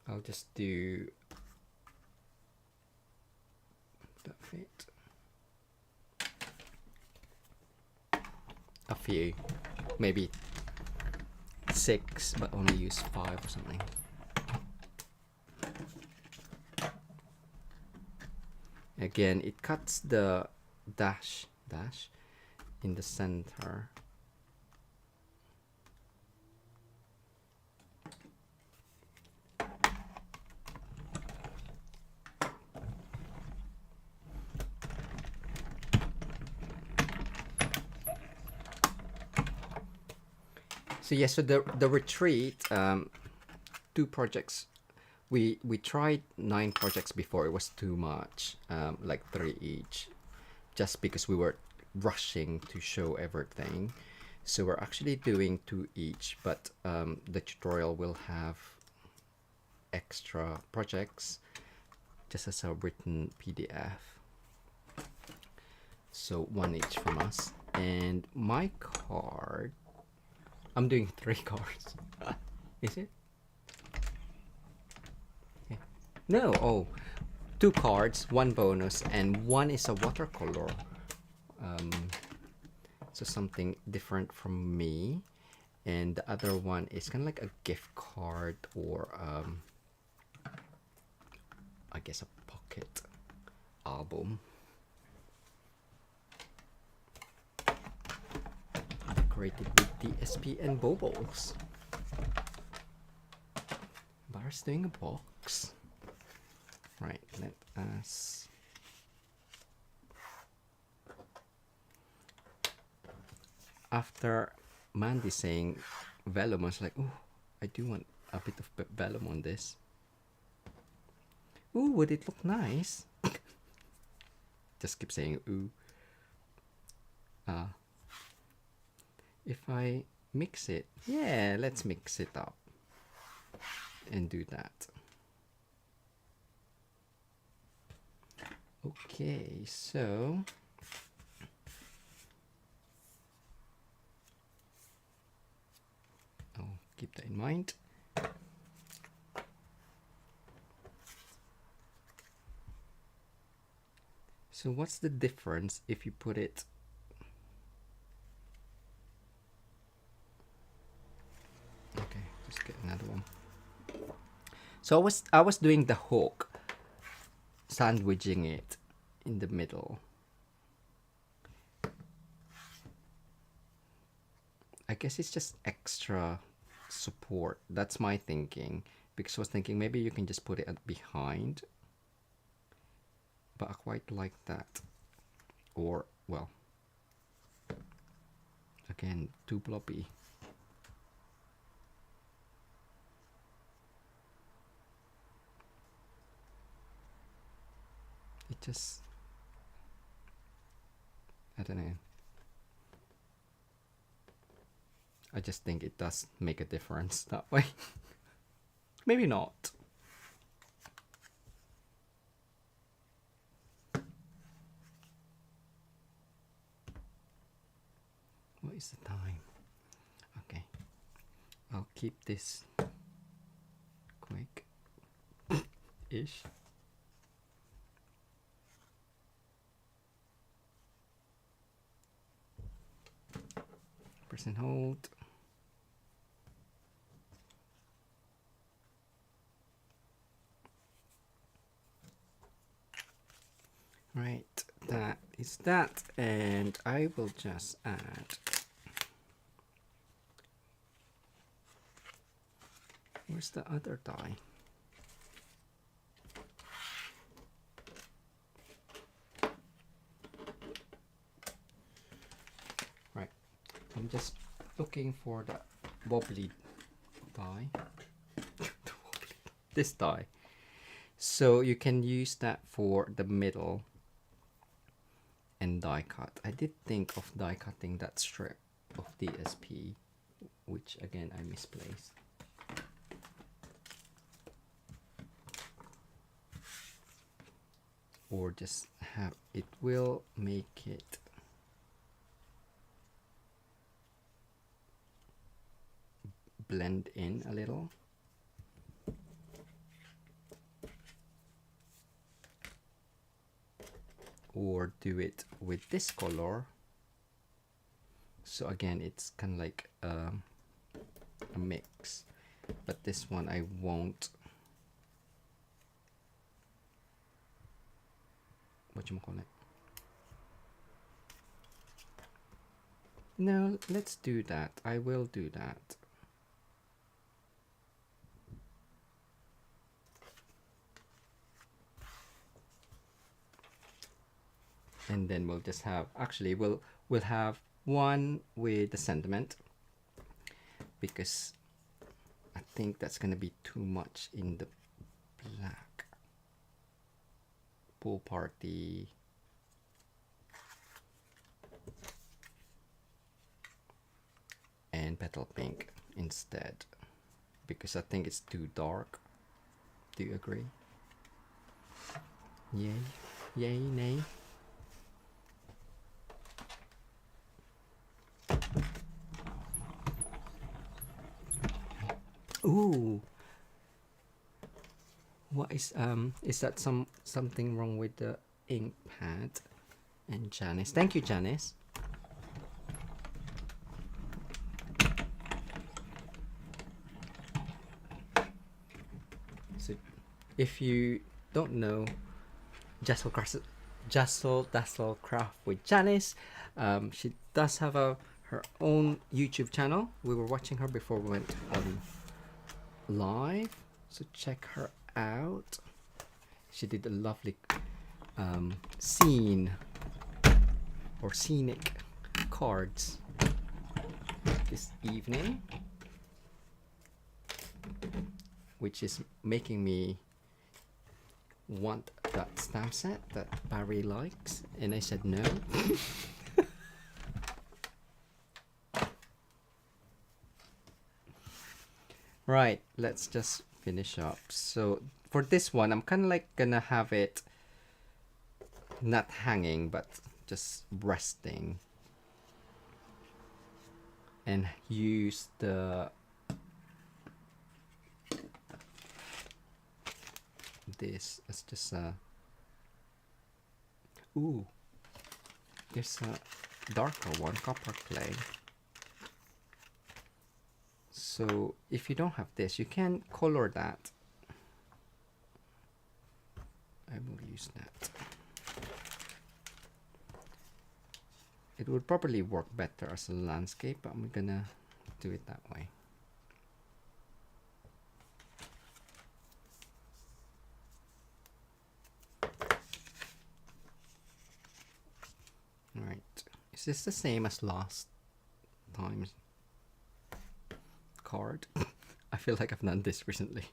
I'll just do that fit. A few, maybe 6, but only use 5 or something. Again, it cuts the dash in the center. So yes, so the retreat, 2 projects. We tried 9 projects before. It was too much, like 3 each, just because we were rushing to show everything. So we're actually doing 2 each, but the tutorial will have extra projects just as a written PDF. So 1 each from us. And my card, I'm doing 3 cards. Is it? Yeah. No, oh, 2 cards, 1 bonus, and 1 is a watercolor. So something different from me. And the other one is kind of like a gift card, or I guess a pocket album. Decorated with DSP and Baubles. Bar's doing a box. Right, let us... After Mandy saying vellum, I was like, oh, I do want a bit of vellum on this. Ooh, would it look nice? Just keep saying ooh. If I mix it, yeah, let's mix it up and do that. Okay, so I'll keep that in mind. So what's the difference if you put it... Okay, just get another one. So I was doing the hook, sandwiching it in the middle. I guess it's just extra support. That's my thinking, because I was thinking maybe you can just put it at behind, but I quite like that. Or, well, again, too bloppy. It just, I don't know. I just think it does make a difference that way. Maybe not. What is the time? Okay. I'll keep this quick ish. Press and hold. Right, that is that, and I will just add where's the other die? Right, I'm just looking for the wobbly die. This die. So you can use that for the middle and die cut. I did think of die cutting that strip of DSP, which again I misplaced. Or just have it will make it blend in a little. Or do it with this color. So again, it's kind of like a mix, but this one I won't. Whatchamacallit? No, let's do that. I will do that. And then we'll just have, actually we'll have one with the sentiment, because I think that's gonna be too much in the black. Pool party. And petal pink instead, because I think it's too dark. Do you agree? Yay, yay, nay. Ooh, what is that something wrong with the ink pad? And Janice, thank you, Janice. So, if you don't know, Jessel Dazzle Craft with Janice, she does have her own YouTube channel. We were watching her before we went on live, so check her out. She did a lovely scene or scenic cards this evening, which is making me want that stamp set that Barry likes, and I said no. Right, let's just finish up. So for this one, I'm kind of like gonna have it not hanging but just resting, and use this as just a ooh, there's a darker one, copper clay. So if you don't have this, you can color that. I will use that. It would probably work better as a landscape, but I'm gonna do it that way. Right, is this the same as last time's card? I feel like I've done this recently.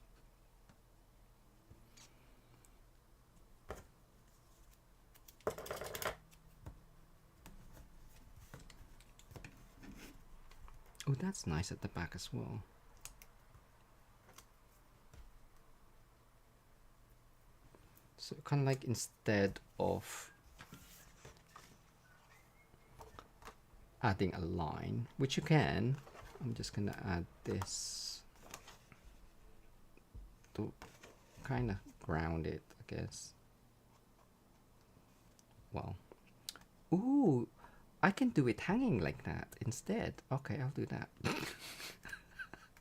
Oh, that's nice at the back as well. So kind of like, instead of adding a line, which you can, I'm just gonna add this to kind of ground it, I guess. Well, ooh, I can do it hanging like that instead. Okay, I'll do that.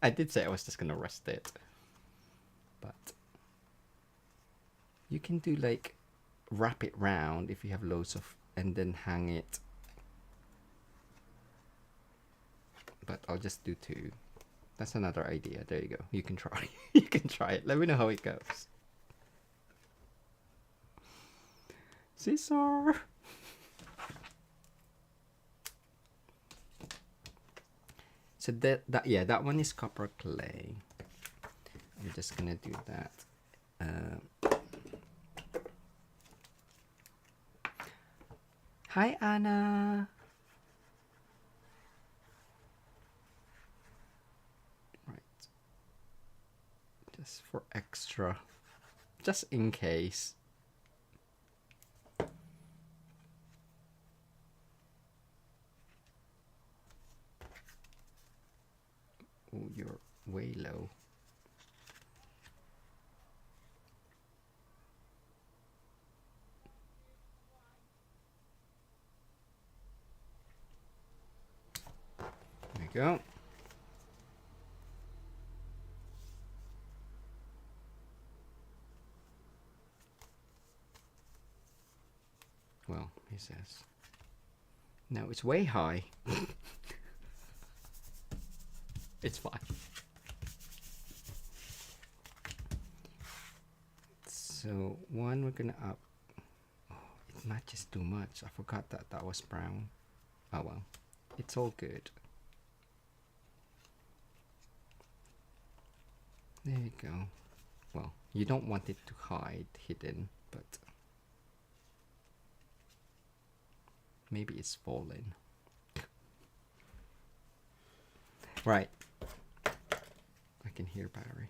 I did say I was just gonna rest it, but you can do like wrap it round if you have loads of, and then hang it. But I'll just do two. That's another idea. There you go. You can try. You can try it. Let me know how it goes. Caesar. So that one is copper clay. I'm just gonna do that. Hi, Anna. Right. Just for extra, just in case. Oh, you're way low. There you go. Well, he says. No, it's way high. It's fine. So one we're gonna up. Oh, it matches too much. I forgot that was brown. Oh well, it's all good. There you go. Well, you don't want it to hide hidden, but maybe it's fallen. Right. I can hear Barry.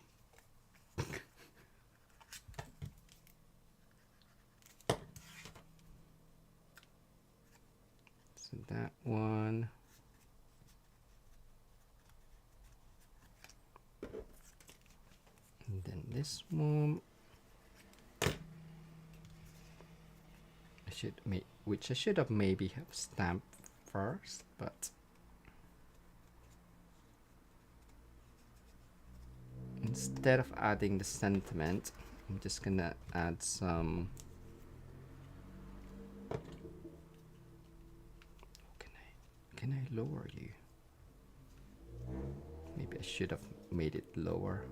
So that one. And then this one. Which I should have maybe have stamped first, but instead of adding the sentiment, I'm just gonna add some. Can I lower you? Maybe I should have made it lower.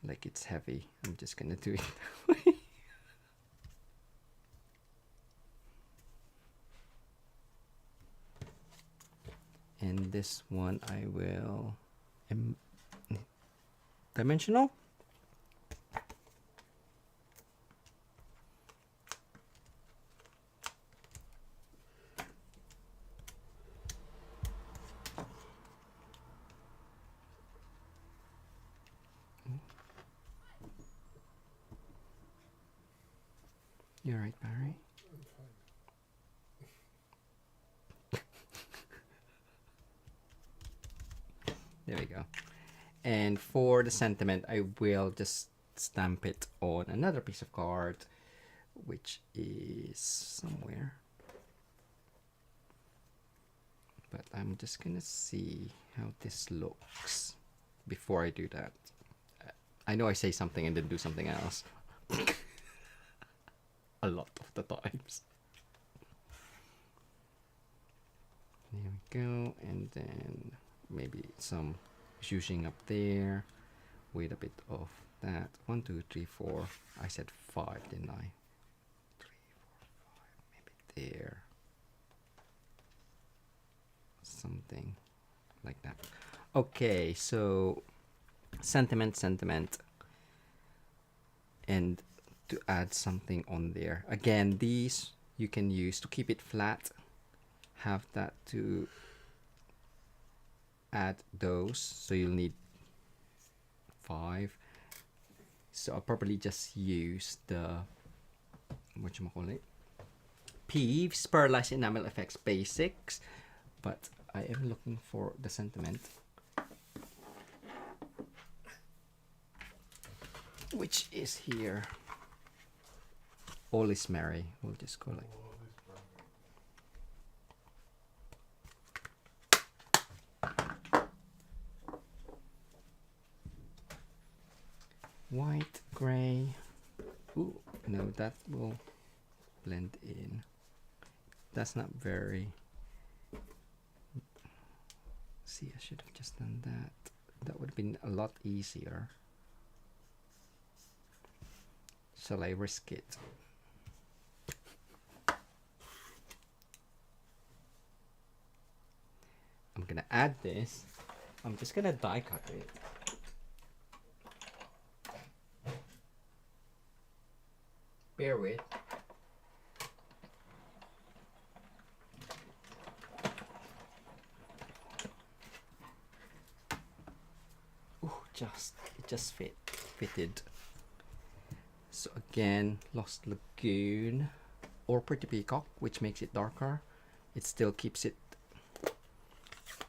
Like it's heavy. I'm just gonna do it that way. And this one I will dimensional. You're right, Barry. There we go. And for the sentiment, I will just stamp it on another piece of card, which is somewhere. But I'm just gonna see how this looks before I do that. I know I say something and then do something else. A lot of the times. There we go, and then maybe some using up there with a bit of that. 1, 2, 3, 4. I said 5, didn't I? 3, 4, 5. Maybe there. Something like that. Okay, so sentiment, and to add something on there. Again, these you can use to keep it flat. Have that to add those, so you'll need 5. So I'll probably just use the whatchamacallit, Peeves Pearlized Enamel Effects Basics, but I am looking for the sentiment, which is here. All is merry. We'll just go like. White, gray. Ooh, no, that will blend in. That's not very. See, I should have just done that. That would have been a lot easier. Shall I risk it? I'm gonna add this. I'm just gonna die cut it. Bear with. Ooh, it just fitted. So again, Lost Lagoon or Pretty Peacock, which makes it darker. It still keeps it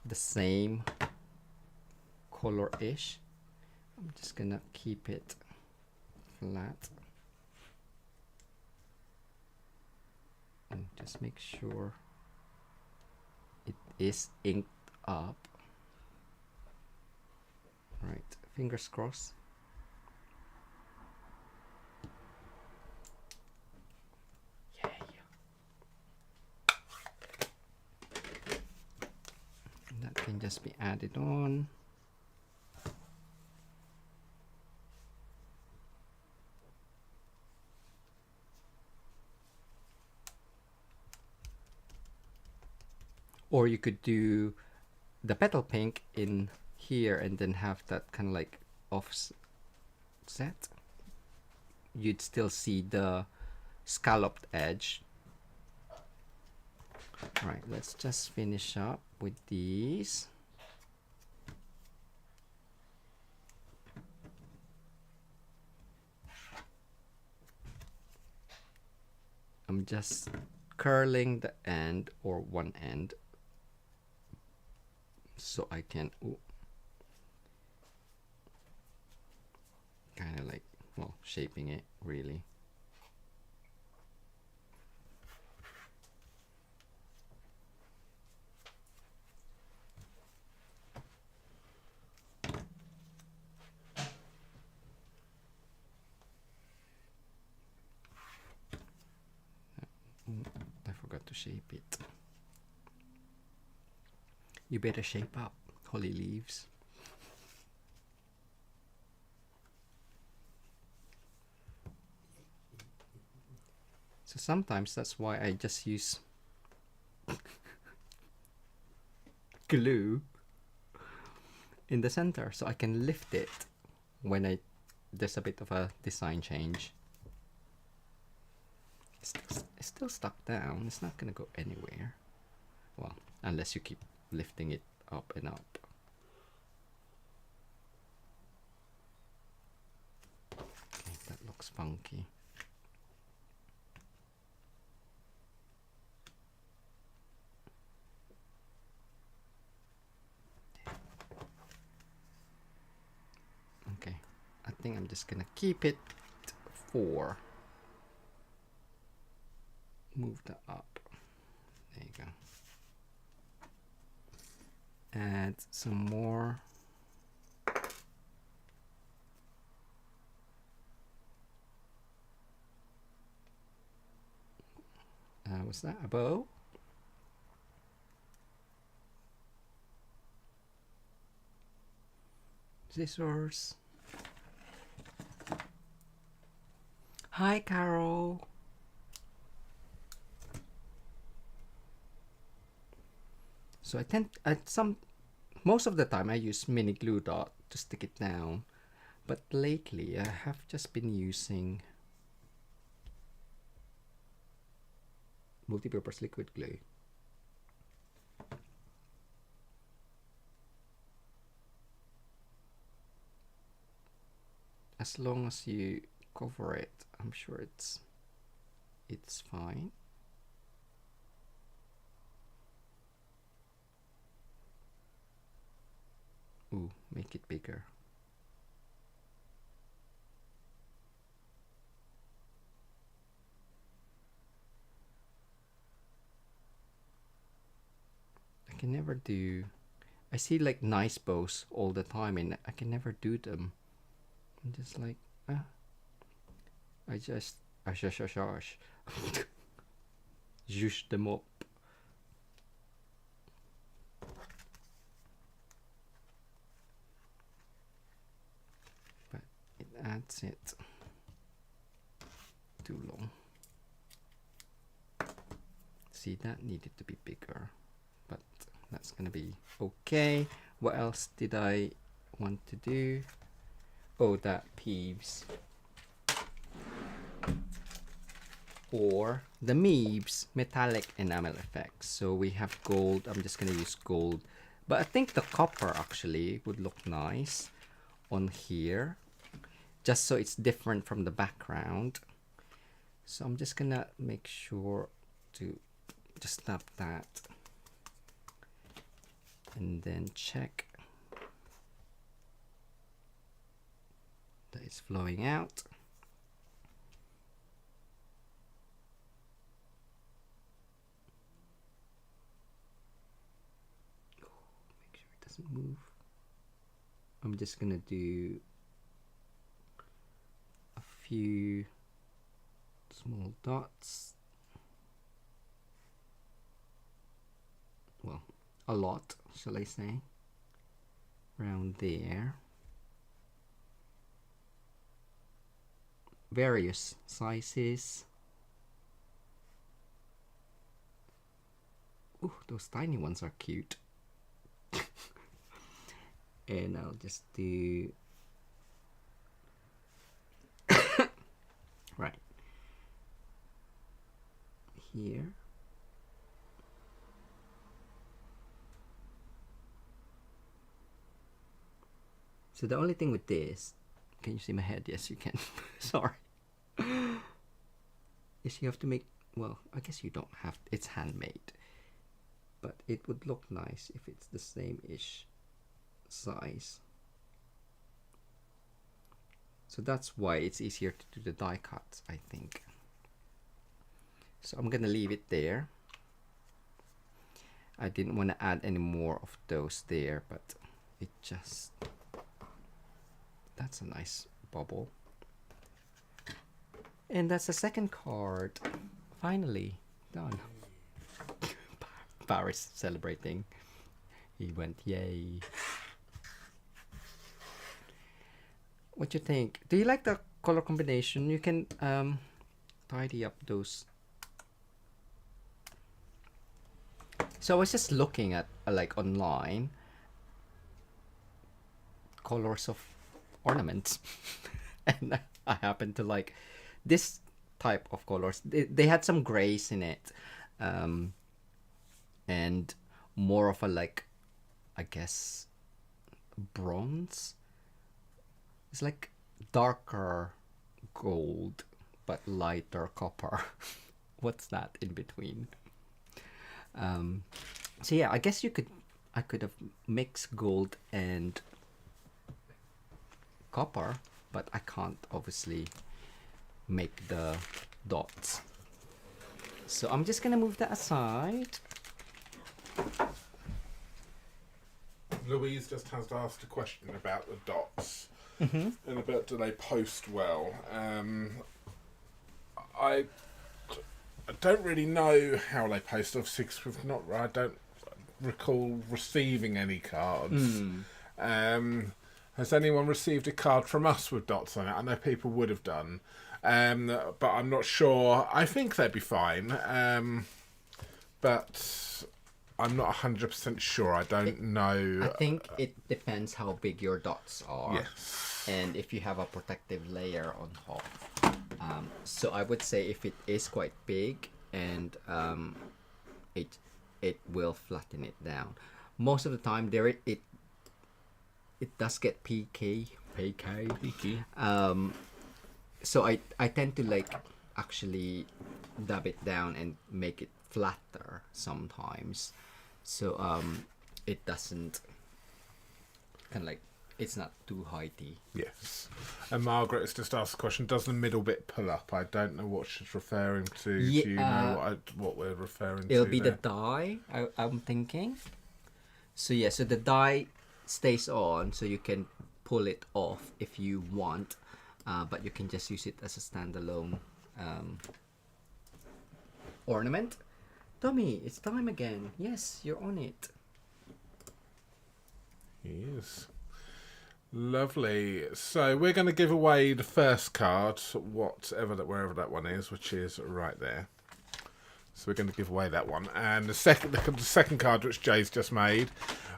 the same color-ish. I'm just gonna keep it flat and just make sure it is inked up. Right, fingers crossed. That can just be added on. Or you could do the petal pink in here and then have that kind of like offset. You'd still see the scalloped edge. All right, let's just finish up with these. I'm just curling the end or one end so I can kind of like, well, shaping it really. I forgot to shape it. You better shape up, holly leaves. So sometimes that's why I just use glue in the center so I can lift it when there's a bit of a design change. It's still stuck down. It's not gonna go anywhere. Well, unless you keep lifting it up and up. Okay, that looks funky. Okay, I think I'm just gonna keep it 4. Move that up. There you go. Add some more. What's that? A bow? Scissors. Hi, Carol. So most of the time I use mini glue dot to stick it down, but lately I have just been using multi-purpose liquid glue. As long as you cover it, I'm sure it's fine. Ooh, make it bigger. I can never do. I see like nice bows all the time and I can never do them. I'm just like, I just zhoosh them up. But it adds it too long. See, that needed to be bigger, but that's gonna be okay. What else did I want to do? Oh, that Peeves. Or the Meebs metallic enamel effects. So we have gold. I'm just gonna use gold, but I think the copper actually would look nice on here, just so it's different from the background. So I'm just gonna make sure to just tap that and then check that it's flowing out. Make sure it doesn't move. I'm just gonna do a few small dots. Well, a lot, shall I say, around there. Various sizes. Oh, those tiny ones are cute. And I'll just do right here. So the only thing with this, can you see my head? Yes, you can. Sorry. Is you have to make, well, I guess you don't have, it's handmade. But it would look nice if it's the same-ish size. So that's why it's easier to do the die cuts, I think. So I'm gonna leave it there. I didn't want to add any more of those there, but it just, that's a nice bubble. And that's the second card. Finally done. Paris celebrating. He went, yay. What you think? Do you like the color combination? You can tidy up those. So I was just looking at like online colors of ornaments and I happen to like this type of colors. They had some grays in it, and more of a like, I guess, bronze. It's like darker gold but lighter copper. What's that in between? So yeah, I guess I could have mixed gold and copper, but I can't obviously make the dots. So I'm just gonna move that aside. Louise just has asked a question about the dots and about do they post well. I don't really know how they post. Obviously, 'cause I don't recall receiving any cards. Has anyone received a card from us with dots on it? I know people would have done, but I'm not sure. I think they'd be fine, but I'm not 100% sure. I don't know. I think it depends how big your dots are. Yes. And if you have a protective layer on top. So I would say if it is quite big and it will flatten it down. Most of the time it does get peaky. So I tend to like actually dab it down and make it flatter sometimes. So it doesn't kind of like, it's not too heighty. Yes. And Margaret has just asked the question, does the middle bit pull up? I don't know what she's referring to. Yeah, do you know what we're referring to? It'll be there? the die, I'm thinking. So yeah, so the die stays on, so you can pull it off if you want, but you can just use it as a standalone ornament. Tommy, it's time again. Yes, you're on it. He is. Lovely. So we're going to give away the first card, wherever that one is, which is right there. So we're going to give away that one, and the second card, which Jay's just made,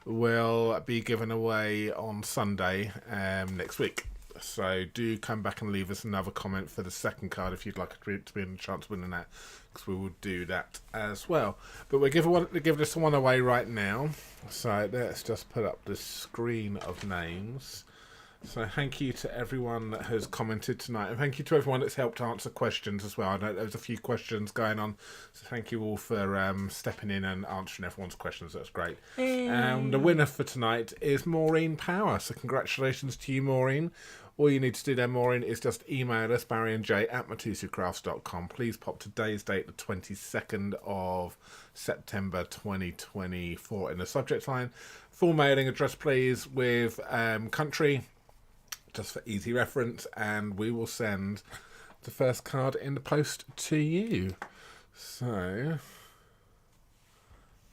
will be given away on Sunday next week. So do come back and leave us another comment for the second card if you'd like to be in a chance of winning that, because we will do that as well. But we're give this one away right now. So let's just put up the screen of names. So thank you to everyone that has commented tonight, and thank you to everyone that's helped answer questions as well. I know there was a few questions going on, so thank you all for stepping in and answering everyone's questions. That's great. The winner for tonight is Maureen Power, so congratulations to you, Maureen. All you need to do there, Maureen, is just email us, barryandj@mitosucrafts.com. Please pop today's date, the 22nd of September 2024, in the subject line. Full mailing address, please, with country, just for easy reference, and we will send the first card in the post to you. So,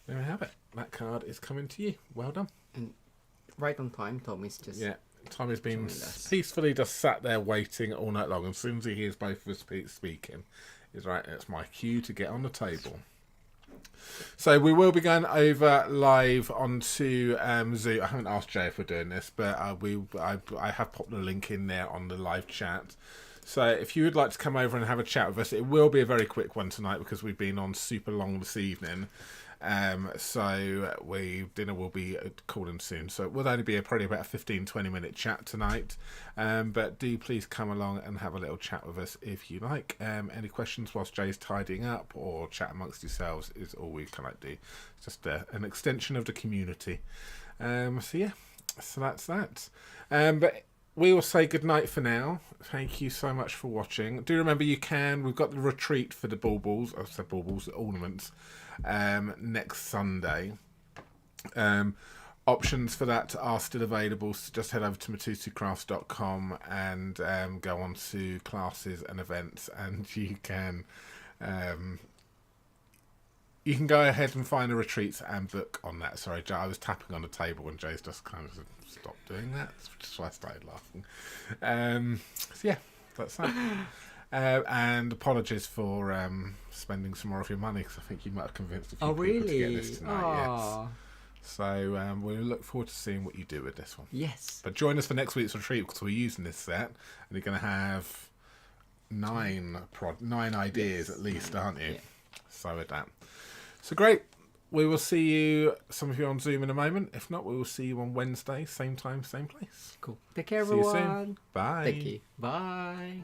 there we have it. That card is coming to you. Well done. And right on time, Tommy's just... Yeah. Tommy's been peacefully just sat there waiting all night long. As soon as he hears both of us speaking, he's right, it's my cue to get on the table. So So we will be going over live onto Zoom. I haven't asked Jay if we're doing this, but I have popped the link in there on the live chat. So if you would like to come over and have a chat with us, it will be a very quick one tonight because we've been on super long this evening. So dinner will be calling soon. So it will only be probably about a 15-20 minute chat tonight. But do please come along and have a little chat with us if you like. Any questions whilst Jay's tidying up or chat amongst yourselves is all we can do. It's just an extension of the community. So yeah, so that's that. But we will say goodnight for now. Thank you so much for watching. Do remember we've got the retreat for the baubles, the ornaments, next Sunday. Options for that are still available, so just head over to mitosucrafts.com and go on to classes and events, and you can go ahead and find the retreats and book on that. Sorry, Jay, I was tapping on the table and Jay's just kind of stopped doing that, which is why I started laughing. So yeah, that's that. And apologies for spending some more of your money, because I think you might have convinced a few people to get this tonight. Yes. So we'll look forward to seeing what you do with this one. Yes. But join us for next week's retreat, because we're using this set, and you're going to have 9 ideas at least, aren't you? Yeah. So with that. So great. We will see you, some of you on Zoom in a moment. If not, we will see you on Wednesday, same time, same place. Cool. Take care, everyone. See you soon. Bye. Thank you. Bye.